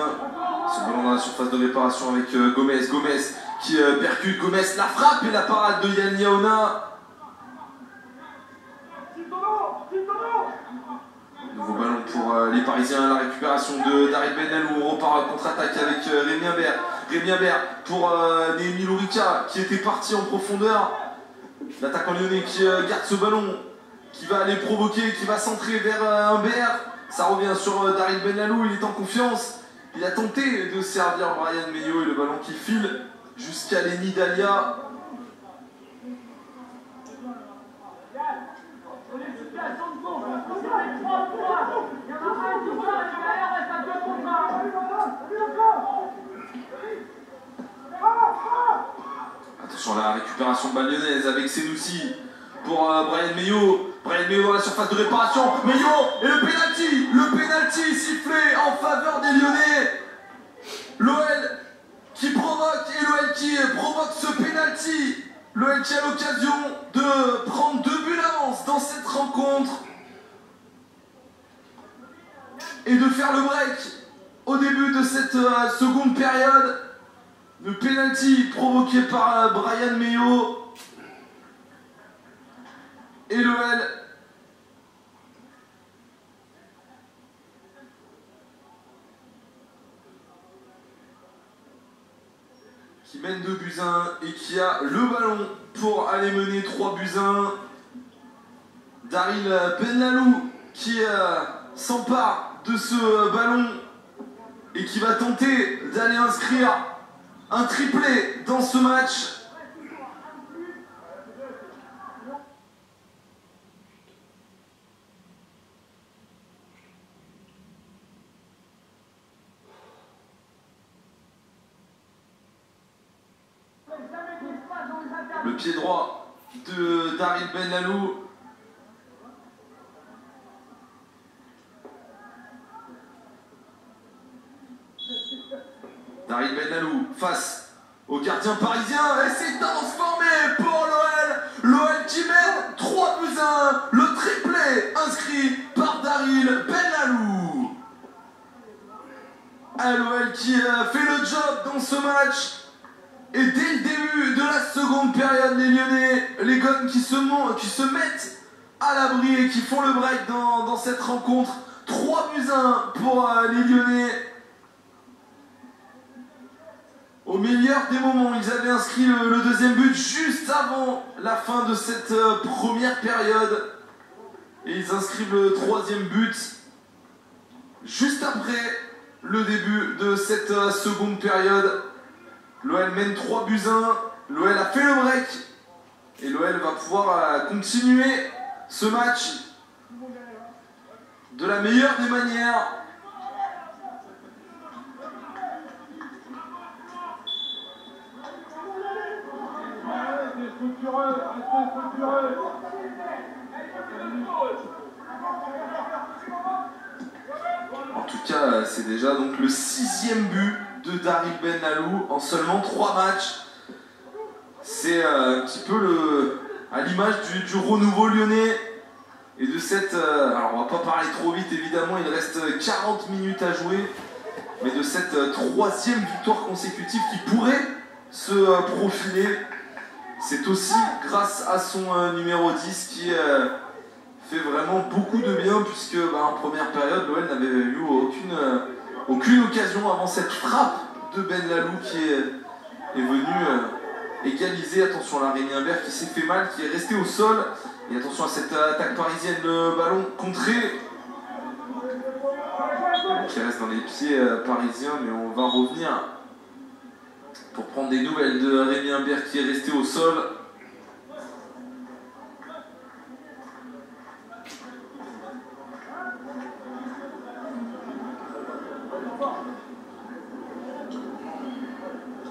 Ce ballon dans la surface de réparation avec Gomez. Gomez qui percute. Gomez, la frappe et la parade de Yann Yaona. Nouveau ballon pour les Parisiens. La récupération de Daryl Benlalou. On repart à contre-attaque avec Rémi Imbert. Rémi Imbert pour Némi Ourika qui était parti en profondeur. L'attaquant lyonnais qui garde ce ballon. Qui va aller provoquer, qui va centrer vers Imbert. Ça revient sur Daryl Benlalou, il est en confiance. Il a tenté de servir Bryan Meillot et le ballon qui file jusqu'à Lenny Dalia. Attention à la récupération de balle lyonnaise avec Senoussi pour Bryan Meillot. Bryan Meillot dans la surface de réparation. Meillot et le pénalty. Le pénalty sifflé en faveur des Lyonnais. L'OL qui provoque et l'OL qui provoque ce pénalty. L'OL qui a l'occasion de prendre 2 buts d'avance dans cette rencontre et de faire le break au début de cette seconde période. Le pénalty provoqué par Bryan Meillot. Et l'OL qui mène 2-1 et qui a le ballon pour aller mener 3-1. Daryl Benlalou qui s'empare de ce ballon et qui va tenter d'aller inscrire un triplé dans ce match. Le pied droit de Daryl Benlalou. Daryl Benlalou face au gardien parisien et c'est transformé pour l'OL. L'OL qui mène 3-1, le triplé inscrit par Daryl Benlalou. L'OL qui fait le job dans ce match. Et dès le début de la seconde période, les Lyonnais, les Gones qui se mettent à l'abri et qui font le break dans cette rencontre. 3-1 pour les Lyonnais. Au meilleur des moments, ils avaient inscrit le deuxième but juste avant la fin de cette première période. Et ils inscrivent le troisième but juste après le début de cette seconde période. L'OL mène 3-1, l'OL a fait le break et l'OL va pouvoir continuer ce match de la meilleure des manières. En tout cas, c'est déjà donc le 6e but de Daryl Benlalou en seulement 3 matchs. C'est un petit peu à l'image du renouveau lyonnais et de cette... alors on va pas parler trop vite évidemment, il reste 40 minutes à jouer, mais de cette 3e victoire consécutive qui pourrait se profiler. C'est aussi grâce à son numéro 10 qui fait vraiment beaucoup de bien, puisque en première période l'OL n'avait eu aucune occasion avant cette frappe de Benlalou qui est venue égaliser. Attention là, Rémi Imbert qui s'est fait mal, qui est resté au sol. Et attention à cette attaque parisienne, le ballon contré qui reste dans les pieds parisiens, mais on va revenir pour prendre des nouvelles de Rémi Imbert qui est resté au sol.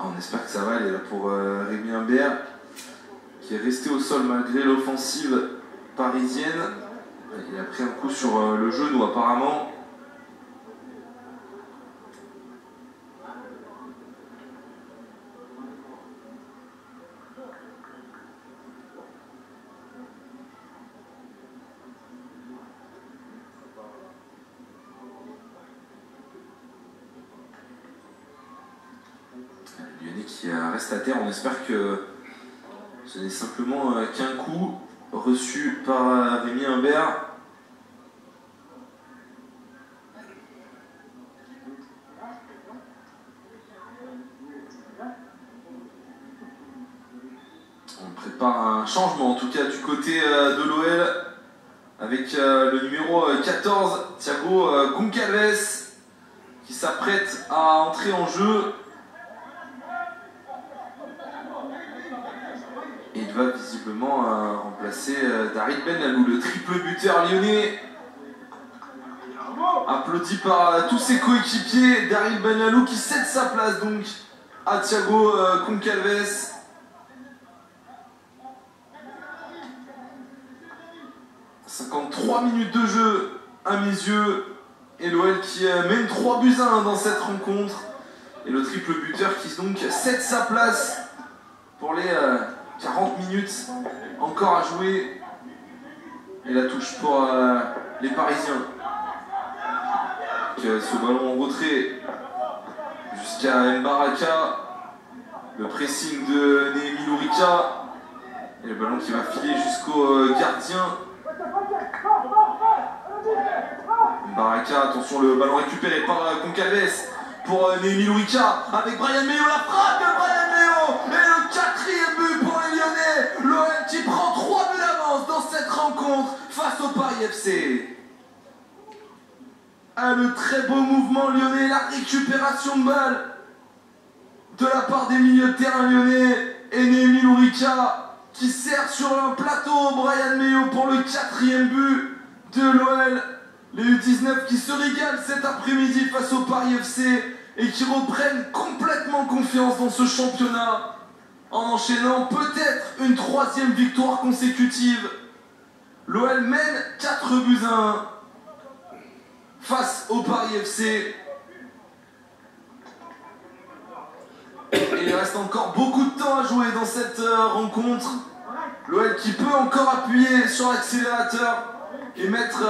On espère que ça va aller là pour Rémi Imbert qui est resté au sol malgré l'offensive parisienne. Il a pris un coup sur le genou apparemment. Lyonnais qui reste à terre, on espère que ce n'est simplement qu'un coup reçu par Rémi Imbert. On prépare un changement en tout cas du côté de l'OL avec le numéro 14, Thiago Goncalves, qui s'apprête à entrer en jeu. Et il va visiblement remplacer Daryl Benlalou, le triple buteur lyonnais. Applaudi par tous ses coéquipiers. Daryl Benlalou qui cède sa place donc à Thiago Goncalves. « 53 minutes de jeu à mes yeux. Et l'OL qui mène 3-1 dans cette rencontre. Et le triple buteur qui donc cède sa place pour les 40 minutes encore à jouer. Et la touche pour les Parisiens. Donc, ce ballon en retrait jusqu'à Mbaraka. Le pressing de Néhémi Lourika. Et le ballon qui va filer jusqu'au gardien. Mbaraka, attention, le ballon récupéré par Goncalves pour Néhémi Lourika avec Bryan Méo, la frappe de Bryan Méo et le 4e but pour les Lyonnais. L'OL qui prend 3 buts d'avance dans cette rencontre face au Paris FC. Le très beau mouvement lyonnais, la récupération de balle de la part des milieux de terrain lyonnais et Néhémi Lourika qui sert sur un plateau Bryan Méo pour le 4e but de l'OL. Les U19 qui se régalent cet après-midi face au Paris FC et qui reprennent complètement confiance dans ce championnat en enchaînant peut-être une 3e victoire consécutive. L'OL mène 4-1 face au Paris FC. Et il reste encore beaucoup de temps à jouer dans cette rencontre. L'OL qui peut encore appuyer sur l'accélérateur et mettre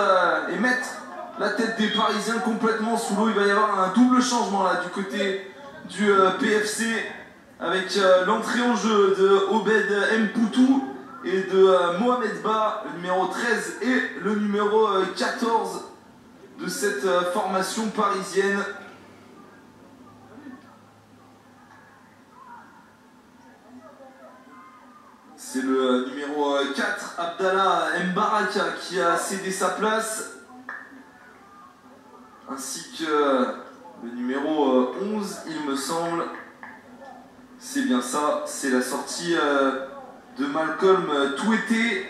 la tête des Parisiens complètement sous l'eau. Il va y avoir un double changement là du côté du PFC avec l'entrée en jeu de Obed Mpoutou et de Mohamed Ba, le numéro 13 et le numéro 14 de cette formation parisienne. C'est le numéro 4, Abdallah Mbaraka, qui a cédé sa place, ainsi que le numéro 11, il me semble. C'est bien ça, c'est la sortie de Malcolm Touété.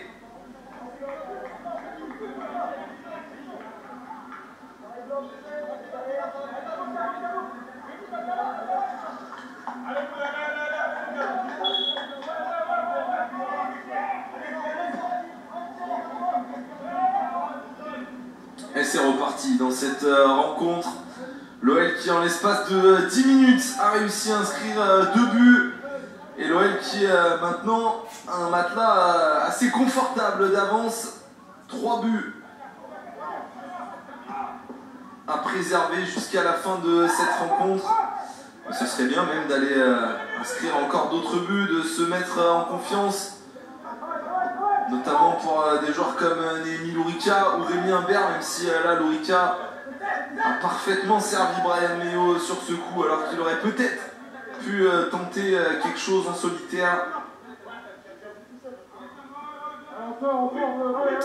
Et c'est reparti dans cette rencontre. L'OL qui, en l'espace de 10 minutes, a réussi à inscrire 2 buts. Et l'OL qui a maintenant un matelas assez confortable d'avance. 3 buts à préserver jusqu'à la fin de cette rencontre. Ce serait bien même d'aller inscrire encore d'autres buts, de se mettre en confiance. Notamment pour des joueurs comme Némi Lourika ou Rémi Imbert, même si là Lourika a parfaitement servi Brian Méo sur ce coup, alors qu'il aurait peut-être pu tenter quelque chose en solitaire.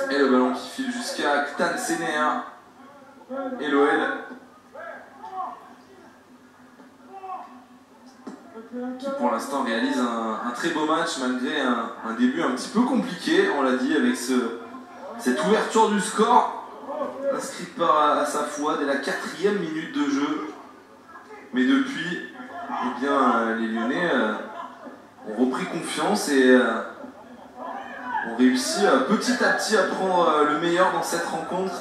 Et le ballon qui file jusqu'à Ktan Sénéa et l'OL qui pour l'instant réalise un très beau match malgré un début un petit peu compliqué, on l'a dit, avec cette ouverture du score inscrite par Assafoua dès la 4e minute de jeu. Mais depuis, eh bien, les Lyonnais ont repris confiance et ont réussi petit à petit à prendre le meilleur dans cette rencontre.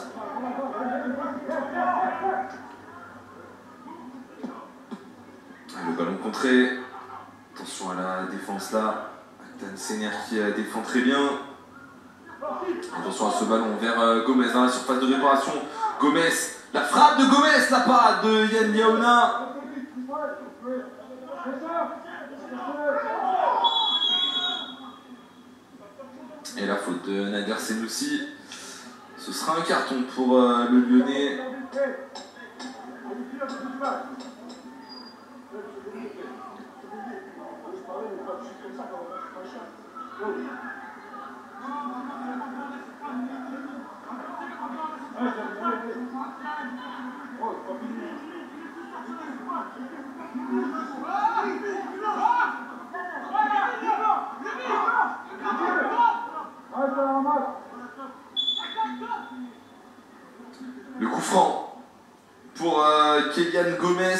Le ballon contré, attention à la défense là, Ktan Sénéa qui défend très bien. Attention à ce ballon vers Gomez dans la surface de réparation. Gomez, la frappe de Gomez, la parade de Yann Liaona. Et la faute de Nader Senoussi. Ce sera un carton pour le Lyonnais. Le coup franc pour Kylian Gomez.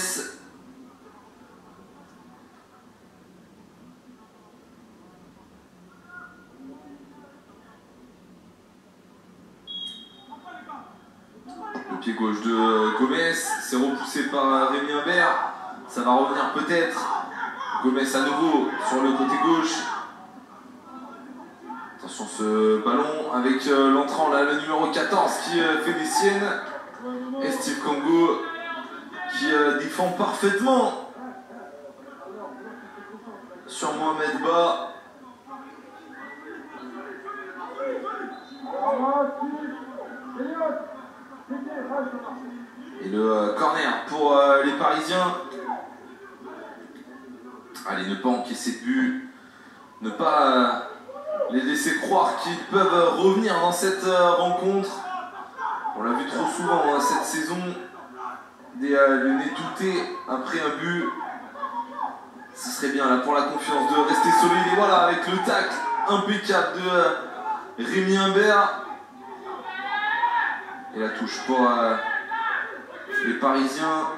Le pied gauche de Gomez, c'est repoussé par Rémi Imbert. Ça va revenir peut-être. Gomez à nouveau sur le côté gauche. Attention ce ballon avec l'entrant là, le numéro 14 qui fait des siennes. Et Steve Kango qui défend parfaitement sur Mohamed Ba. Et le corner pour les Parisiens. Allez, ne pas encaisser de but, ne pas les laisser croire qu'ils peuvent revenir dans cette rencontre. On l'a vu trop souvent cette saison, des Lyonnais doutés après un but. Ce serait bien là pour la confiance de rester solide. Et voilà, avec le tacle impeccable de Rémi Imbert. Et la touche pour les Parisiens.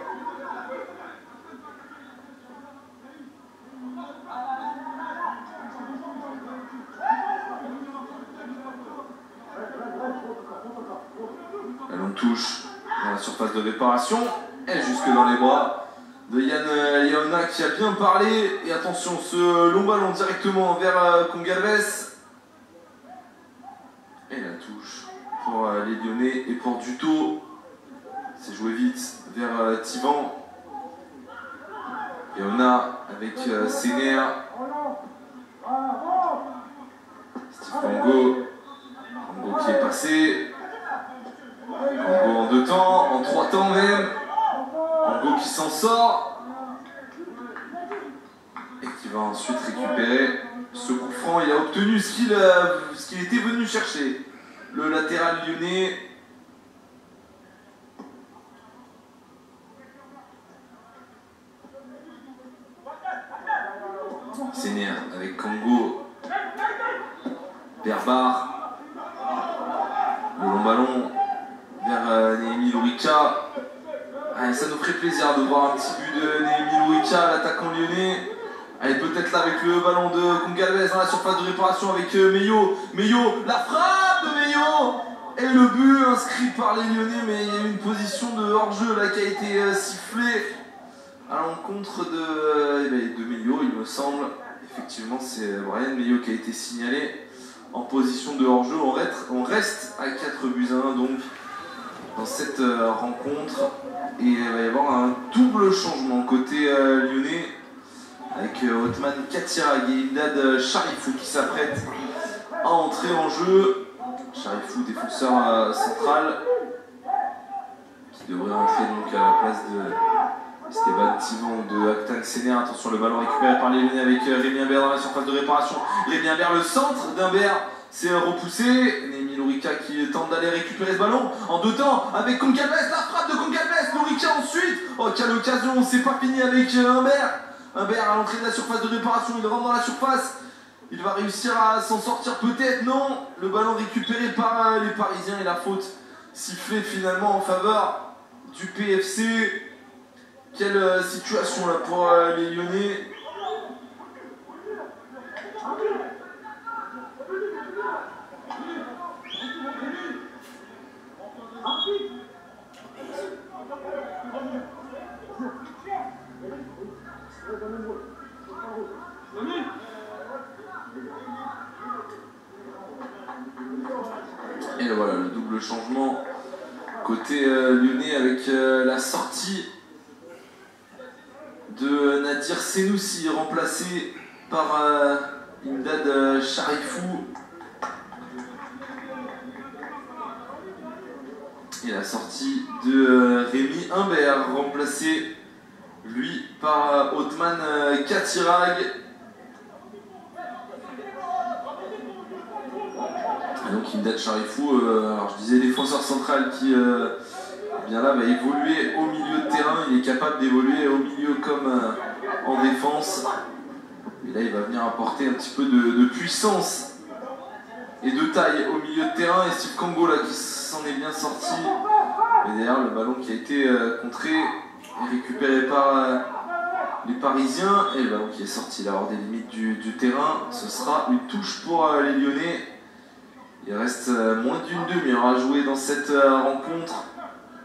La longue touche dans la surface de réparation. Et jusque dans les bras de Yann Leona qui a bien parlé. Et attention, ce long ballon directement vers Congalves. Et la touche pour les Lyonnais et pour Duto. C'est joué vite vers Tivan. Leona avec Séner. Steve Congo. Congo qui est passé. Congo en 2 temps, en 3 temps même. Congo qui s'en sort. Et qui va ensuite récupérer ce coup franc. Il a obtenu ce qu'il était venu chercher. Le latéral lyonnais. Séner avec Congo. Berbar. Le long ballon vers Néhémi Lourica. Allez, ça nous ferait plaisir de voir un petit but de Néhémi Lourica, l'attaquant lyonnais. Allez, peut-être là avec le ballon de Congalves dans la surface de réparation avec Meillot. Meillot, la frappe de Meillot. Et le but inscrit par les Lyonnais, mais il y a eu une position de hors-jeu là qui a été sifflée à l'encontre de Meillot, il me semble. Effectivement, c'est Brian Meillot qui a été signalé en position de hors-jeu. On reste à 4-1 donc dans cette rencontre. Et il va y avoir un double changement côté lyonnais avec Othman Katirag et Imdad Charifou qui s'apprête à entrer en jeu. Charifou, défenseur central, qui devrait entrer donc à la place de Esteban Tivan ou de Aktan Séner. Attention, le ballon récupéré par les Lyonnais avec Rémi Imbert dans la surface de réparation. Rémi Imbert, le centre d'Imbert, c'est repoussé. Néhémi Lourica qui tente d'aller récupérer ce ballon en 2 temps avec Congalves. La frappe de Congalves, Lourica ensuite. Oh, quelle occasion, c'est pas fini avec Imbert. Imbert à l'entrée de la surface de réparation, il rentre dans la surface. Il va réussir à s'en sortir peut-être, non. Le ballon récupéré par les Parisiens et la faute sifflée finalement en faveur du PFC. Quelle situation là pour les Lyonnais. Et voilà le double changement côté lyonnais avec la sortie de Nadir Senoussi remplacé par Imdad Charifou. Et la sortie de Rémi Imbert remplacé lui par Othman Katirag. Et donc Imdad Charifou, alors je disais défenseur central qui bien là va évoluer au milieu de terrain. Il est capable d'évoluer au milieu comme en défense. Et là il va venir apporter un petit peu de puissance et de taille au milieu de terrain. Et Steve Congo là qui s'en est bien sorti. Et derrière le ballon qui a été contré et récupéré par les Parisiens. Et le ballon qui est sorti là hors des limites du terrain. Ce sera une touche pour les Lyonnais. Il reste moins d'une demi-heure à jouer dans cette rencontre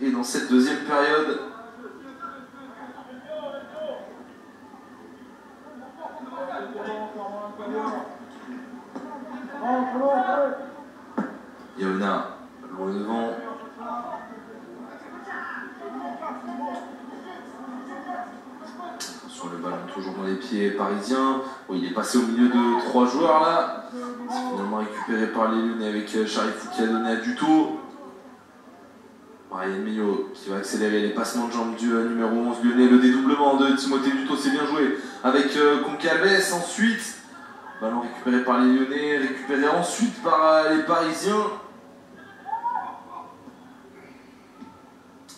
et dans cette deuxième période. Leona, loin devant. Attention, le ballon toujours dans les pieds parisiens. Bon, il est passé au milieu de 3 joueurs là. C'est finalement récupéré par les Lyonnais avec Charifou qui a donné à Duto. Brian Meillot qui va accélérer les passements de jambes du numéro 11 lyonnais. Le dédoublement de Timothée Duto, c'est bien joué avec Congalves. Ensuite, ballon récupéré par les Lyonnais, récupéré ensuite par les Parisiens.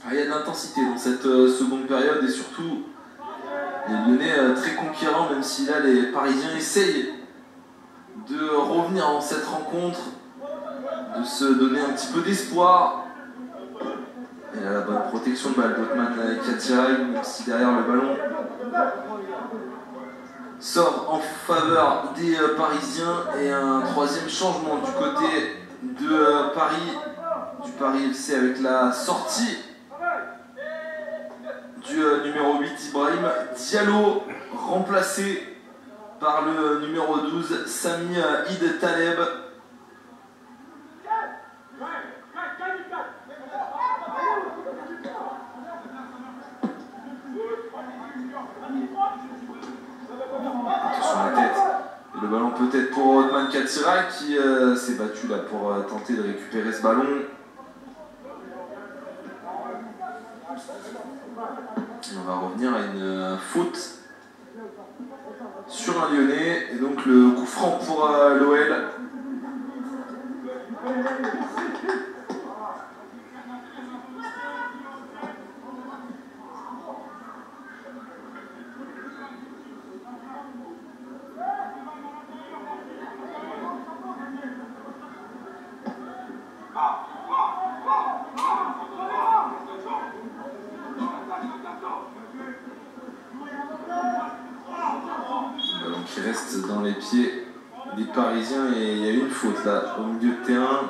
Il y a de l'intensité dans cette seconde période et surtout les Lyonnais très conquérants, même si là les Parisiens essayent de revenir dans cette rencontre, de se donner un petit peu d'espoir. Et là, la bonne protection de balle d'Othman Katirag, même si derrière le ballon sort en faveur des Parisiens. Et un troisième changement du côté de Paris, du Paris FC avec la sortie du numéro 8 Ibrahim Diallo, remplacé par le numéro 12, Sami Id Taleb. Attention à la tête. Et le ballon peut-être pour Othman Katsira qui s'est battu là pour tenter de récupérer ce ballon. Et on va revenir à une faute sur un Lyonnais. Et donc le coup franc pour l'OL. Qui reste dans les pieds des Parisiens et il y a eu une faute là au milieu de terrain.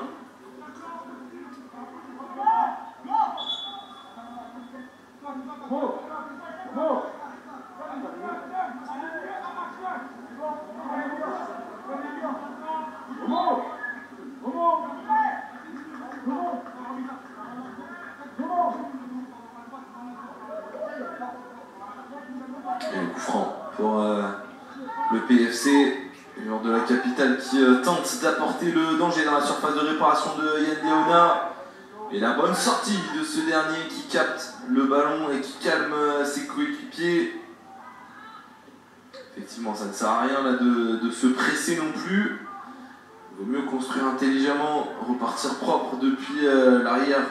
Et le coup franc pour le PFC, joueur de la capitale qui tente d'apporter le danger dans la surface de réparation de Yann Léona. Et la bonne sortie de ce dernier qui capte le ballon et qui calme ses coéquipiers. Effectivement, ça ne sert à rien là de se presser non plus. Il vaut mieux construire intelligemment, repartir propre depuis l'arrière.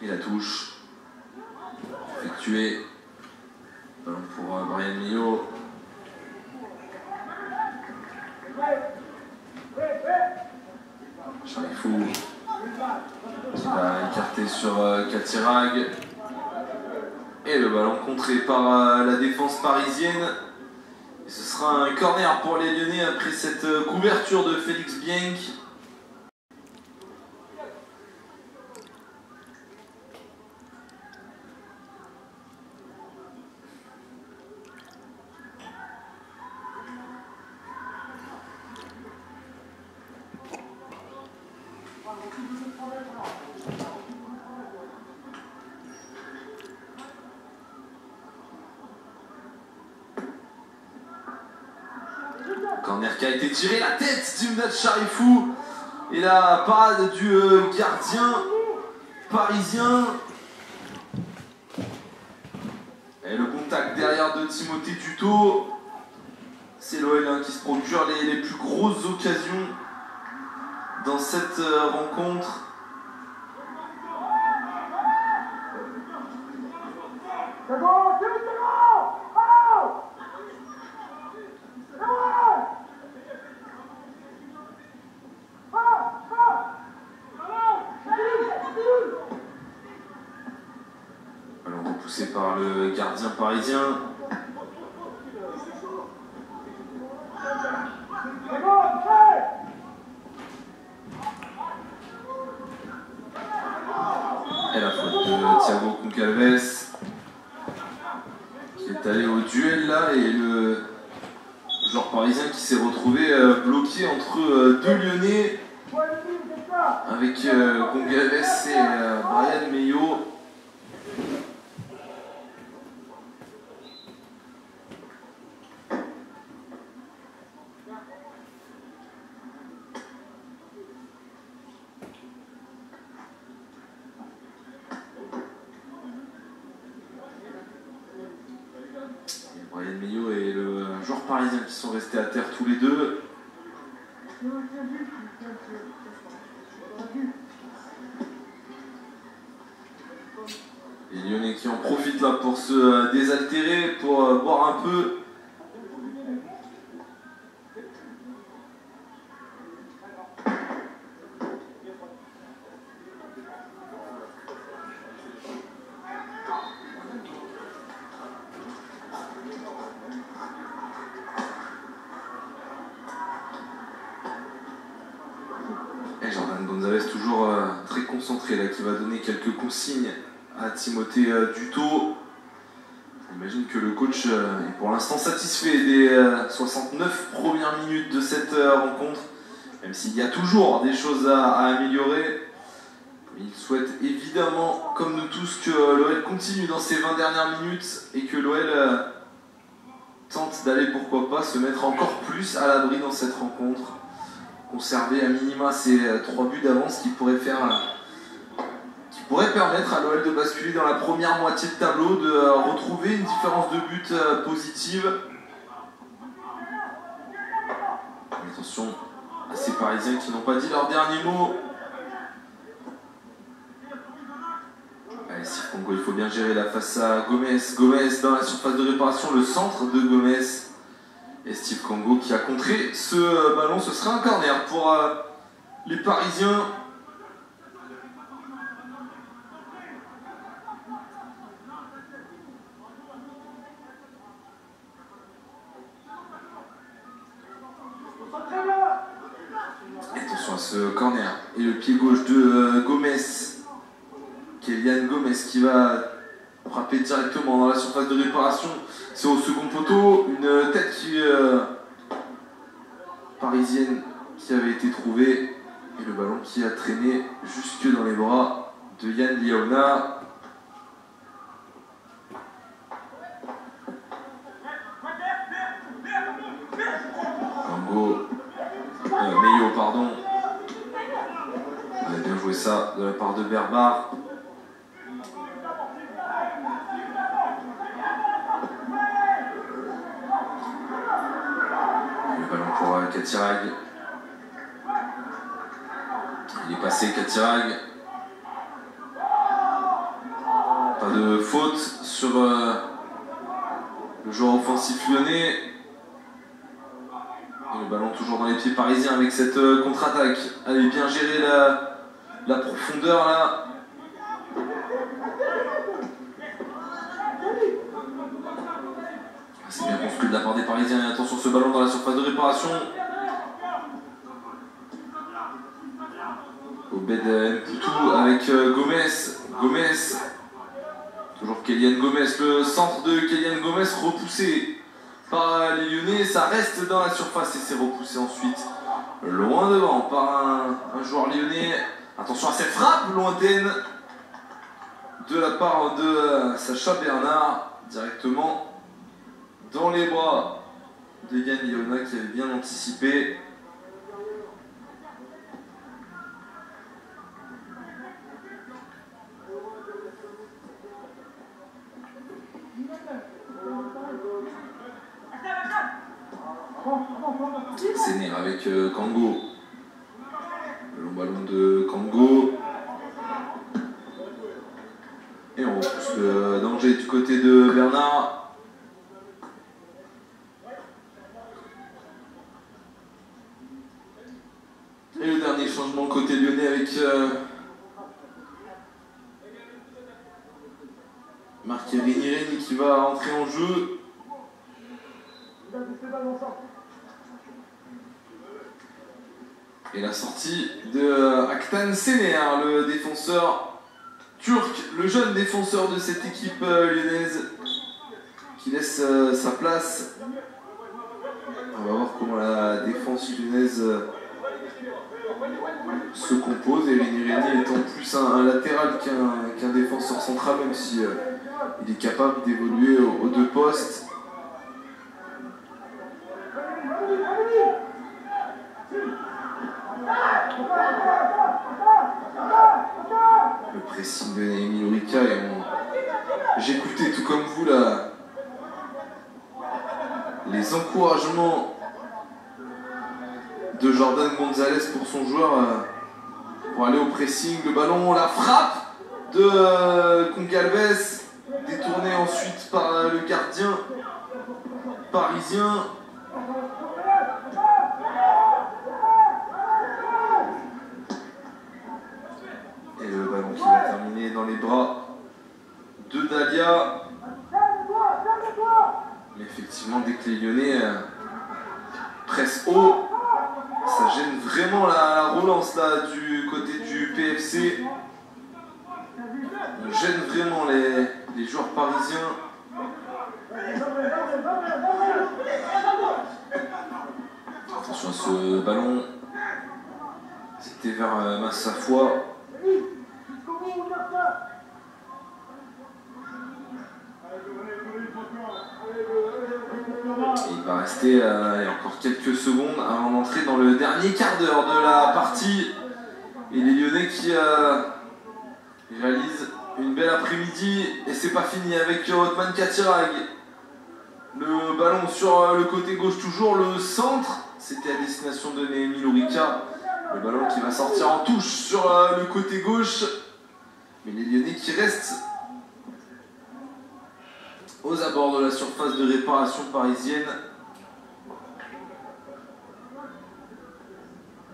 Et la touche effectuée. Ballon pour Brian Millot. Charifou qui va écarter sur Katirag. Et le ballon contré par la défense parisienne. Et ce sera un corner pour les Lyonnais après cette couverture de Félix Bienc. Corner qui a été tiré, la tête d'Imdad Charifou. Et la parade du gardien parisien. Et le contact derrière de Timothée Tuto. C'est l'OL qui se procure les plus grosses occasions dans cette rencontre. Ballon repoussé par le gardien parisien. Et la faute de Thiago Concalves qui est allé au duel là et le joueur parisien qui s'est retrouvé bloqué entre deux Lyonnais avec Concalves et Brian Millot. Brian Millot et le joueur parisien qui sont restés à terre tous les deux. Les Lyonnais qui en profitent là pour se désaltérer, pour boire un peu. concentré là, qui va donner quelques consignes à Timothée Dutot. J'imagine que le coach est pour l'instant satisfait des 69 premières minutes de cette rencontre, même s'il y a toujours des choses à améliorer. Il souhaite évidemment, comme nous tous, que l'OL continue dans ces 20 dernières minutes et que l'OL tente d'aller, pourquoi pas, se mettre encore plus à l'abri dans cette rencontre. Conserver à minima ces 3 buts d'avance qui pourraient permettre à l'OL de basculer dans la première moitié de tableau, de retrouver une différence de but positive. Attention à ces Parisiens qui n'ont pas dit leur dernier mot. Allez, Steve Congo, il faut bien gérer la face à Gomez. Gomez dans la surface de réparation, le centre de Gomez. Et Steve Congo qui a contré ce ballon. Ce sera un corner pour les Parisiens. Attention à ce corner. Et le pied gauche de Gomez. Kylian Gomez qui va frapper directement dans la surface de réparation. C'est au second poteau. Une tête parisienne qui avait été trouvée. Et le ballon qui a traîné jusque dans les bras de Yann Liaona. Meillot, pardon. On a bien joué ça de la part de Berbar. Le ballon pour Katirag. Il est passé, Katirag. Pas de faute sur le joueur offensif lyonnais. Et le ballon toujours dans les pieds parisiens avec cette contre-attaque. Allez, bien gérer la profondeur là. C'est bien construit de la part des Parisiens. Et attention, ce ballon dans la surface de réparation. Obed Mpoutou avec Gomez. Gomez. Toujours Kylian Gomez. Le centre de Kylian Gomez repoussé par les Lyonnais. Ça reste dans la surface et c'est repoussé ensuite loin devant par un joueur lyonnais. Attention à cette frappe lointaine de la part de Sacha Bernard directement dans les bras de Yann Liaona qui avait bien anticipé. Séné avec Kango. Le long ballon de Kango. Et on repousse le danger du côté de Bernard. Et le dernier changement côté lyonnais avec Marc-Rémy Rennes qui va entrer en jeu. Et la sortie de Aktan Sener, le défenseur turc, le jeune défenseur de cette équipe lyonnaise, qui laisse sa place. On va voir comment la défense lyonnaise se compose. Et Rémi étant plus un latéral qu'un défenseur central, même si il est capable d'évoluer aux 2 postes. Le pressing de Naimi Lorica et j'écoutais tout comme vous là les encouragements de Jordan Gonzalez pour son joueur pour aller au pressing. Le ballon, la frappe de Concalves détournée ensuite par le gardien parisien. Et le ballon qui va terminer dans les bras de Dalia. Mais effectivement, dès que les Lyonnais pressent haut, ça gêne vraiment la relance là, du côté du PFC. d'entraînement, les joueurs parisiens. Attention à ce ballon. C'était vers Massafoy. Il va rester il y a encore quelques secondes avant d'entrer dans le dernier quart d'heure de la partie. Et les Lyonnais qui réalisent une belle après-midi. Et c'est pas fini avec Othman Katirag. Le ballon sur le côté gauche toujours, le centre. C'était à destination de Néhémie Lourika. Le ballon qui va sortir en touche sur le côté gauche. Mais les Lyonnais qui restent aux abords de la surface de réparation parisienne.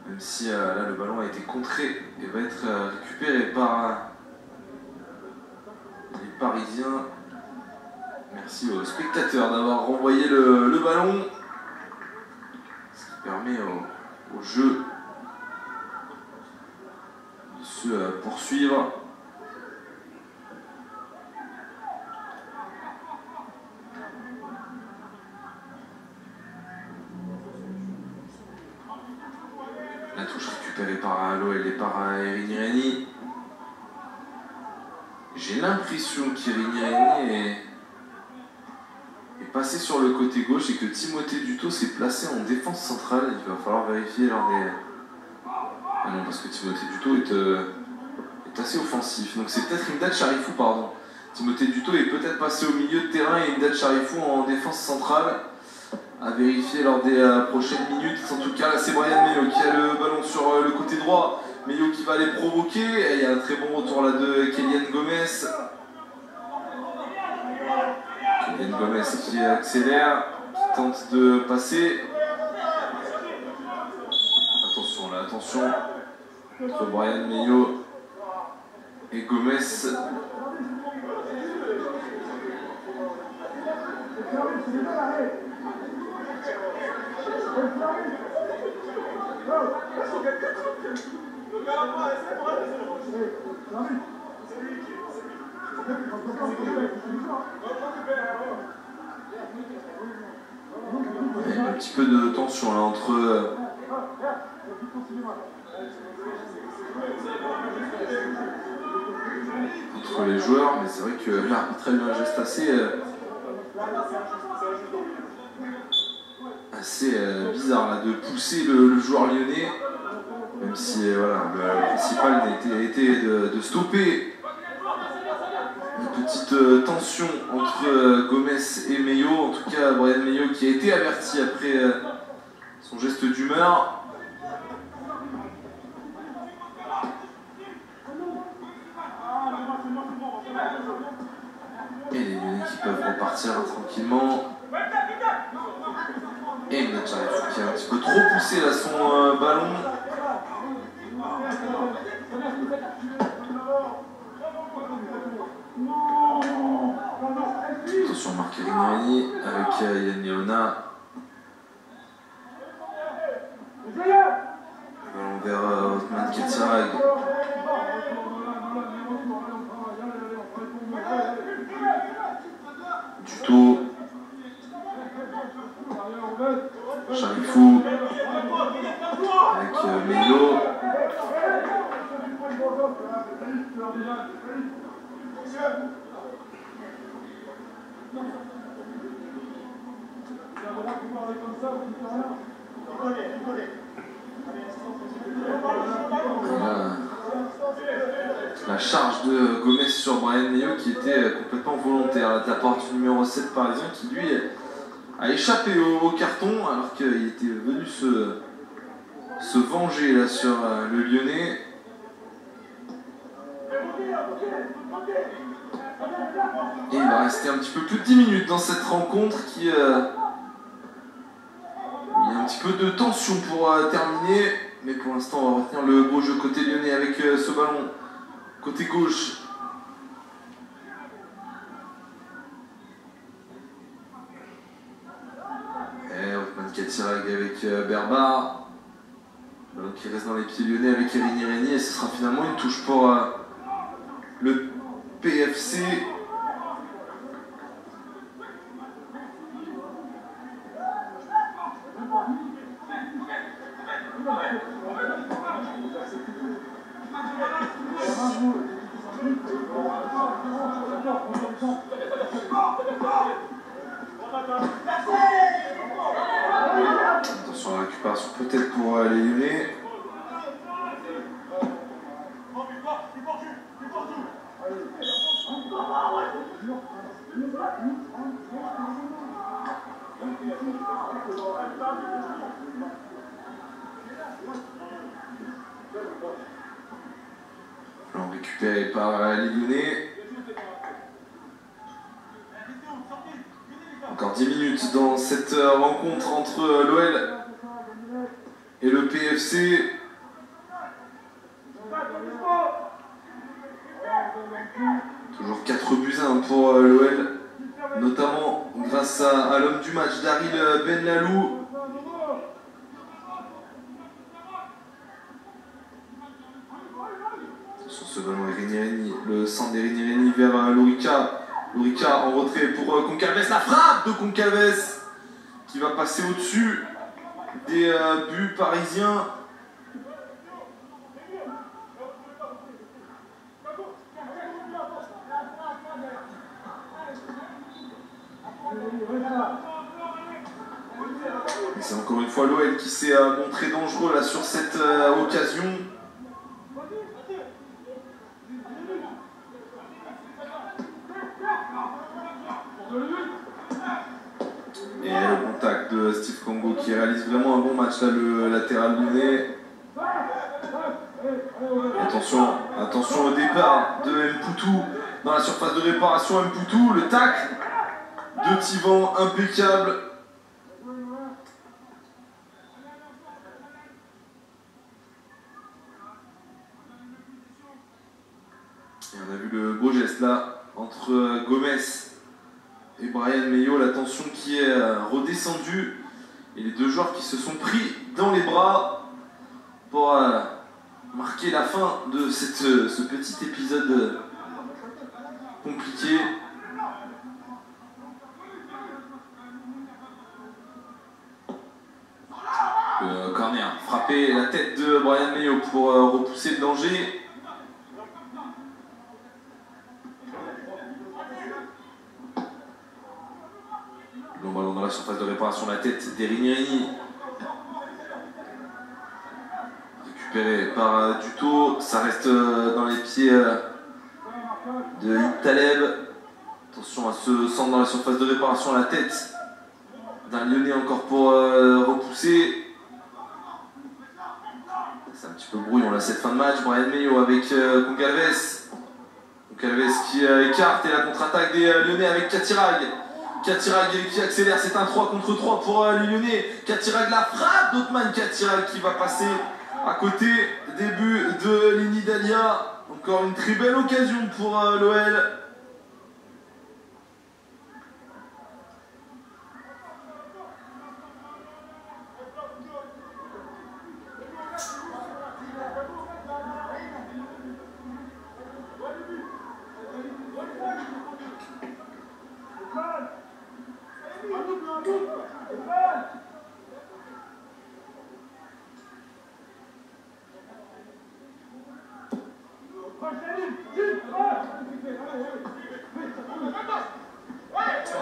Même si là le ballon a été contré et va être récupéré par les Parisiens. Merci aux spectateurs d'avoir renvoyé le ballon. Ce qui permet au jeu de se poursuivre. La touche récupérée par l'OL et par Irini. J'ai l'impression qu'Irini est passé sur le côté gauche et que Timothée Duto s'est placé en défense centrale. Il va falloir vérifier lors des... Ah non, parce que Timothée Duto est assez offensif. Donc c'est peut-être Imdad Charifou, pardon. Timothée Duto est peut-être passé au milieu de terrain et Imdad Charifou en défense centrale. À vérifier lors des prochaines minutes. En tout cas, là c'est Brian Meillot qui a le ballon sur le côté droit. Meillot qui va les provoquer. Et il y a un très bon retour là de Kylian Gomez. Kylian Gomez qui accélère, qui tente de passer. Attention là, attention. Entre Brian Meillot et Gomez. Il y a un petit peu de tension là entre les joueurs, mais c'est vrai que l'arbitre a eu un geste assez bizarre là, de pousser le joueur lyonnais, même si voilà, le principal était de stopper une petite tension entre Gomez et Meillot. En tout cas, Brian Meillot qui a été averti après son geste d'humeur. Et les Lyonnais qui peuvent repartir tranquillement. Et Imdad Charifou qui a un petit peu trop poussé là son ballon. Attention, Marc Rignani avec Yann Léona. Ballon vers Othman Katirag. Duto. Charifou. Avec Meillot. La charge de Gomez sur Brian Meillot qui était complètement volontaire de la part du numéro 7 parisien qui lui a échappé au carton alors qu'il était venu se venger là sur le Lyonnais. Et il va rester un petit peu plus de 10 minutes dans cette rencontre qui... il y a un petit peu de tension pour terminer. Mais pour l'instant, on va retenir le beau jeu côté lyonnais avec ce ballon côté gauche. Et Othman Katirag avec Berbar. Ballon qui reste dans les pieds lyonnais avec Irini. Et ce sera finalement une touche pour le PFC. Attention à la récupération peut-être pour les Lyonnais. Alors, récupéré par les Lyonnais. Encore 10 minutes dans cette rencontre entre l'OL et le PFC. Toujours 4 buts à 1 pour l'OL, notamment grâce à l'homme du match, Daryl Benlalou. Sur ce ballon, le centre d'Erini vers Lorica. Lorica en retrait pour Concalves. La frappe de Concalves qui va passer au-dessus des buts parisiens. Et c'est encore une fois l'OL qui s'est montré dangereux là sur cette occasion. Et le contact de Steve Congo qui réalise vraiment un bon match là, le latéral lyonnais. Attention au départ de Mpoutou dans la surface de réparation. Mpoutou, le tacle de Thivan, impeccable. Et on a vu le beau geste là entre Gomez et Bryan Meillot, la tension qui est redescendue et les deux joueurs qui se sont pris dans les bras pour marquer la fin de ce petit épisode compliqué. Le corner, frapper la tête de Bryan Meillot pour repousser le danger. Long ballon dans la surface de réparation, la tête d'Erini. Récupéré par Duto, ça reste dans les pieds de Taleb. Attention à ce centre dans la surface de réparation, la tête d'un Lyonnais encore pour repousser. C'est un petit peu brouillon là cette fin de match. Bryan Meillot avec Concalves. Concalves qui écarte et la contre-attaque des Lyonnais avec Katirag. Katirag qui accélère, c'est un 3 contre 3 pour les Lyonnais. Katirag, la frappe d'Othman Katirag qui va passer à côté des buts de Lini Dalia. Encore une très belle occasion pour l'OL.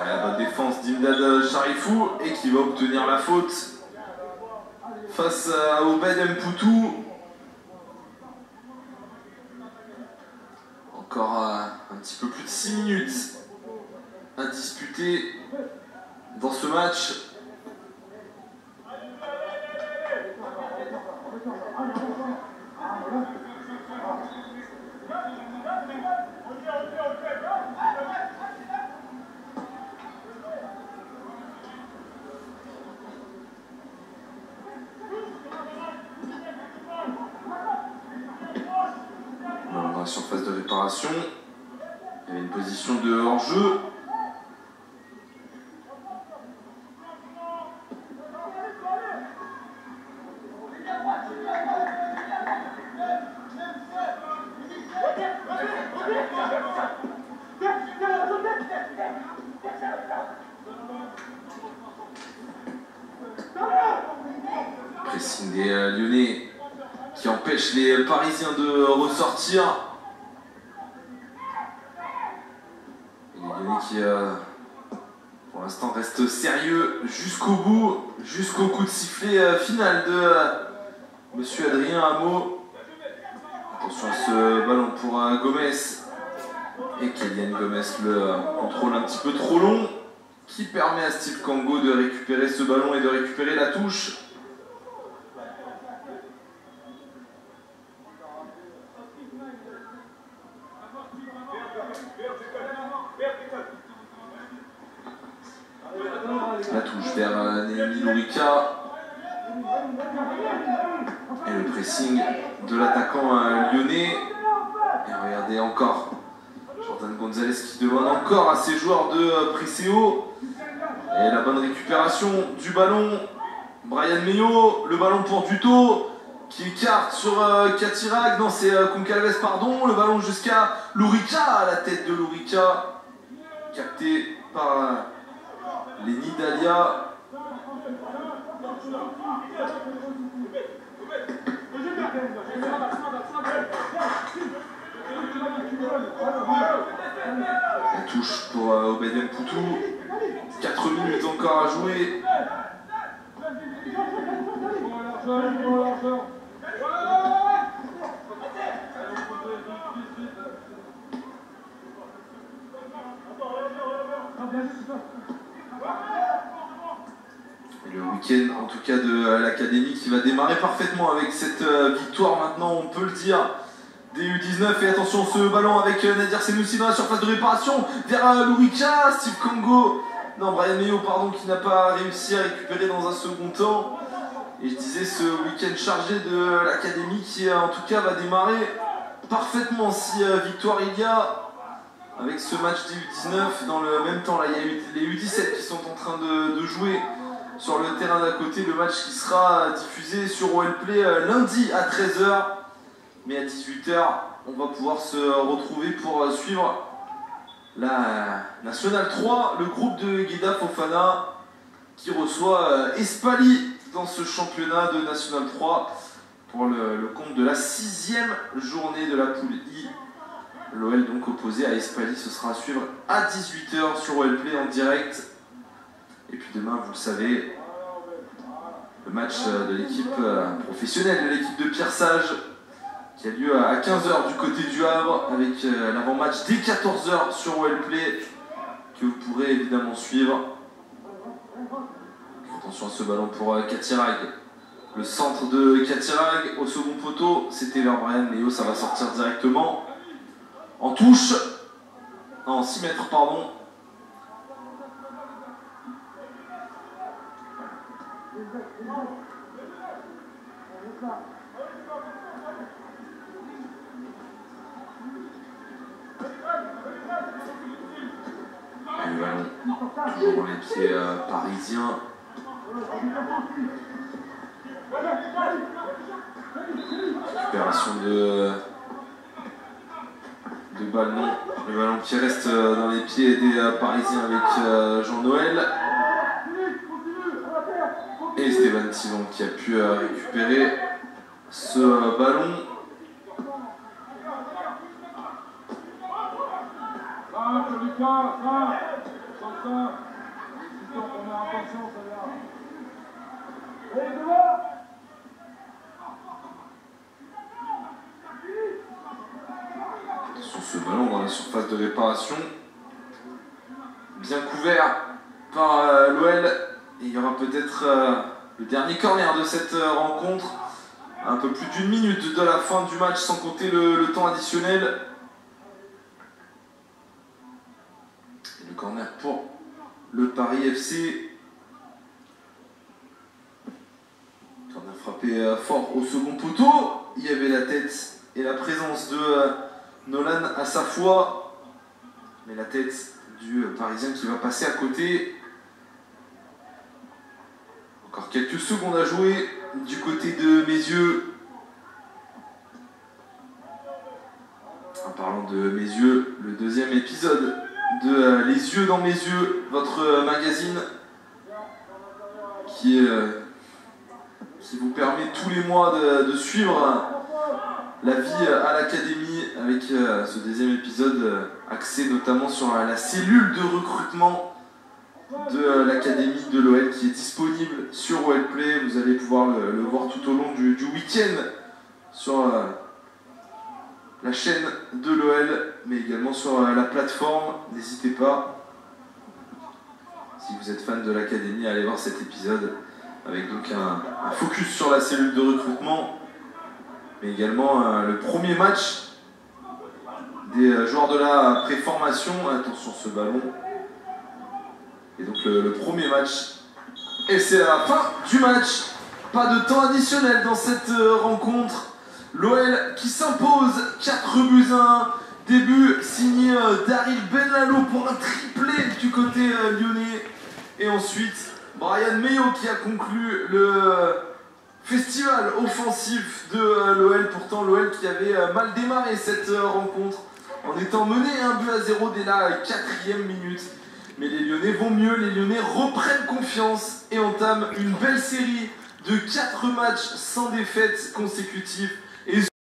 La bonne défense d'Imdad Charifou et qui va obtenir la faute face à Obed Mpoutou. Encore un petit peu plus de 6 minutes à disputer dans ce match. Dans la surface de réparation, il y avait une position de hors-jeu. pressing des Lyonnais qui empêche les Parisiens de ressortir. Et les Lyonnais qui, pour l'instant, restent sérieux jusqu'au bout, jusqu'au coup de sifflet final de Monsieur Adrien Hameau. Attention à ce ballon pour Gomez. Et Kylian Gomez le contrôle un petit peu trop long, qui permet à Steve Kango de récupérer ce ballon et de récupérer la touche. La touche vers Némi Lourika. Et le pressing de l'attaquant lyonnais. Et regardez encore Jordan Gonzalez qui demande encore à ses joueurs de presser haut. Et la bonne récupération du ballon. Brian Meillot, le ballon pour Duto qui écarte sur Katirag. Non, c'est Concalves, pardon. Le ballon jusqu'à Lourika, la tête de Lourika, capté par Lenny Dalia. La touche pour Obed Mpoutou. 4 minutes encore à jouer. Et le week-end en tout cas de l'académie qui va démarrer parfaitement avec cette victoire maintenant, on peut le dire, des U19. Et attention ce ballon avec Nadir Senoussi dans la surface de réparation vers Lourika, Steve Kango, non Brian Meillot pardon, qui n'a pas réussi à récupérer dans un second temps. Et je disais ce week-end chargé de l'académie qui en tout cas va démarrer parfaitement si victoire il y a. Avec ce match des U19, dans le même temps, là, il y a eu les U17 qui sont en train de jouer sur le terrain d'à côté. Le match qui sera diffusé sur OLplay lundi à 13 h. Mais à 18 h, on va pouvoir se retrouver pour suivre la Nationale 3, le groupe de Guida Fofana qui reçoit Espali dans ce championnat de Nationale 3 pour le compte de la 6e journée de la poule I. L'OL donc opposé à Espali, ce sera à suivre à 18 h sur OLplay en direct. Et puis demain, vous le savez, le match de l'équipe professionnelle, de l'équipe de Pierre Sage, qui a lieu à 15 h du côté du Havre, avec l'avant-match dès 14 h sur OLplay, que vous pourrez évidemment suivre. Attention à ce ballon pour Katirag. Le centre de Katirag au second poteau, c'était vers Brian Meillot, ça va sortir directement. En touche, en 6 mètres, pardon. Et le ballon, toujours les pieds parisiens. Récupération de ballon. Le ballon qui reste dans les pieds des Parisiens avec Jean-Noël. Et Stéphane Tillon qui a pu récupérer ce ballon. Sur ce ballon dans la surface de réparation, bien couvert par l'OL. Et il y aura peut-être le dernier corner de cette rencontre. Un peu plus d'1 minute de la fin du match sans compter le temps additionnel. Et le corner pour le Paris FC. Corner frappé fort au second poteau. Il y avait la tête et la présence de Nolan à sa fois. Mais la tête du Parisien qui va passer à côté. Encore quelques secondes à jouer du côté de Mézieux. En parlant de Mézieux, le deuxième épisode de Les yeux dans mes yeux, votre magazine qui qui vous permet tous les mois de suivre la vie à l'académie avec ce deuxième épisode axé notamment sur la cellule de recrutement de l'académie de l'OL qui est disponible sur OLplay. Vous allez pouvoir le voir tout au long du week-end sur la chaîne de l'OL, mais également sur la plateforme. N'hésitez pas, si vous êtes fan de l'académie, à aller voir cet épisode avec donc un focus sur la cellule de recrutement, mais également le premier match des joueurs de la préformation. Attention ce ballon. Et donc le premier match. Et c'est la fin du match. Pas de temps additionnel dans cette rencontre. L'OL qui s'impose 4-1. Début signé Daryl Benlalo pour un triplé du côté lyonnais. Et ensuite Brian Meyo qui a conclu le festival offensif de l'OL. Pourtant l'OL qui avait mal démarré cette rencontre en étant mené 1-0 dès la 4e minute. Mais les Lyonnais vont mieux, les Lyonnais reprennent confiance et entament une belle série de 4 matchs sans défaite consécutive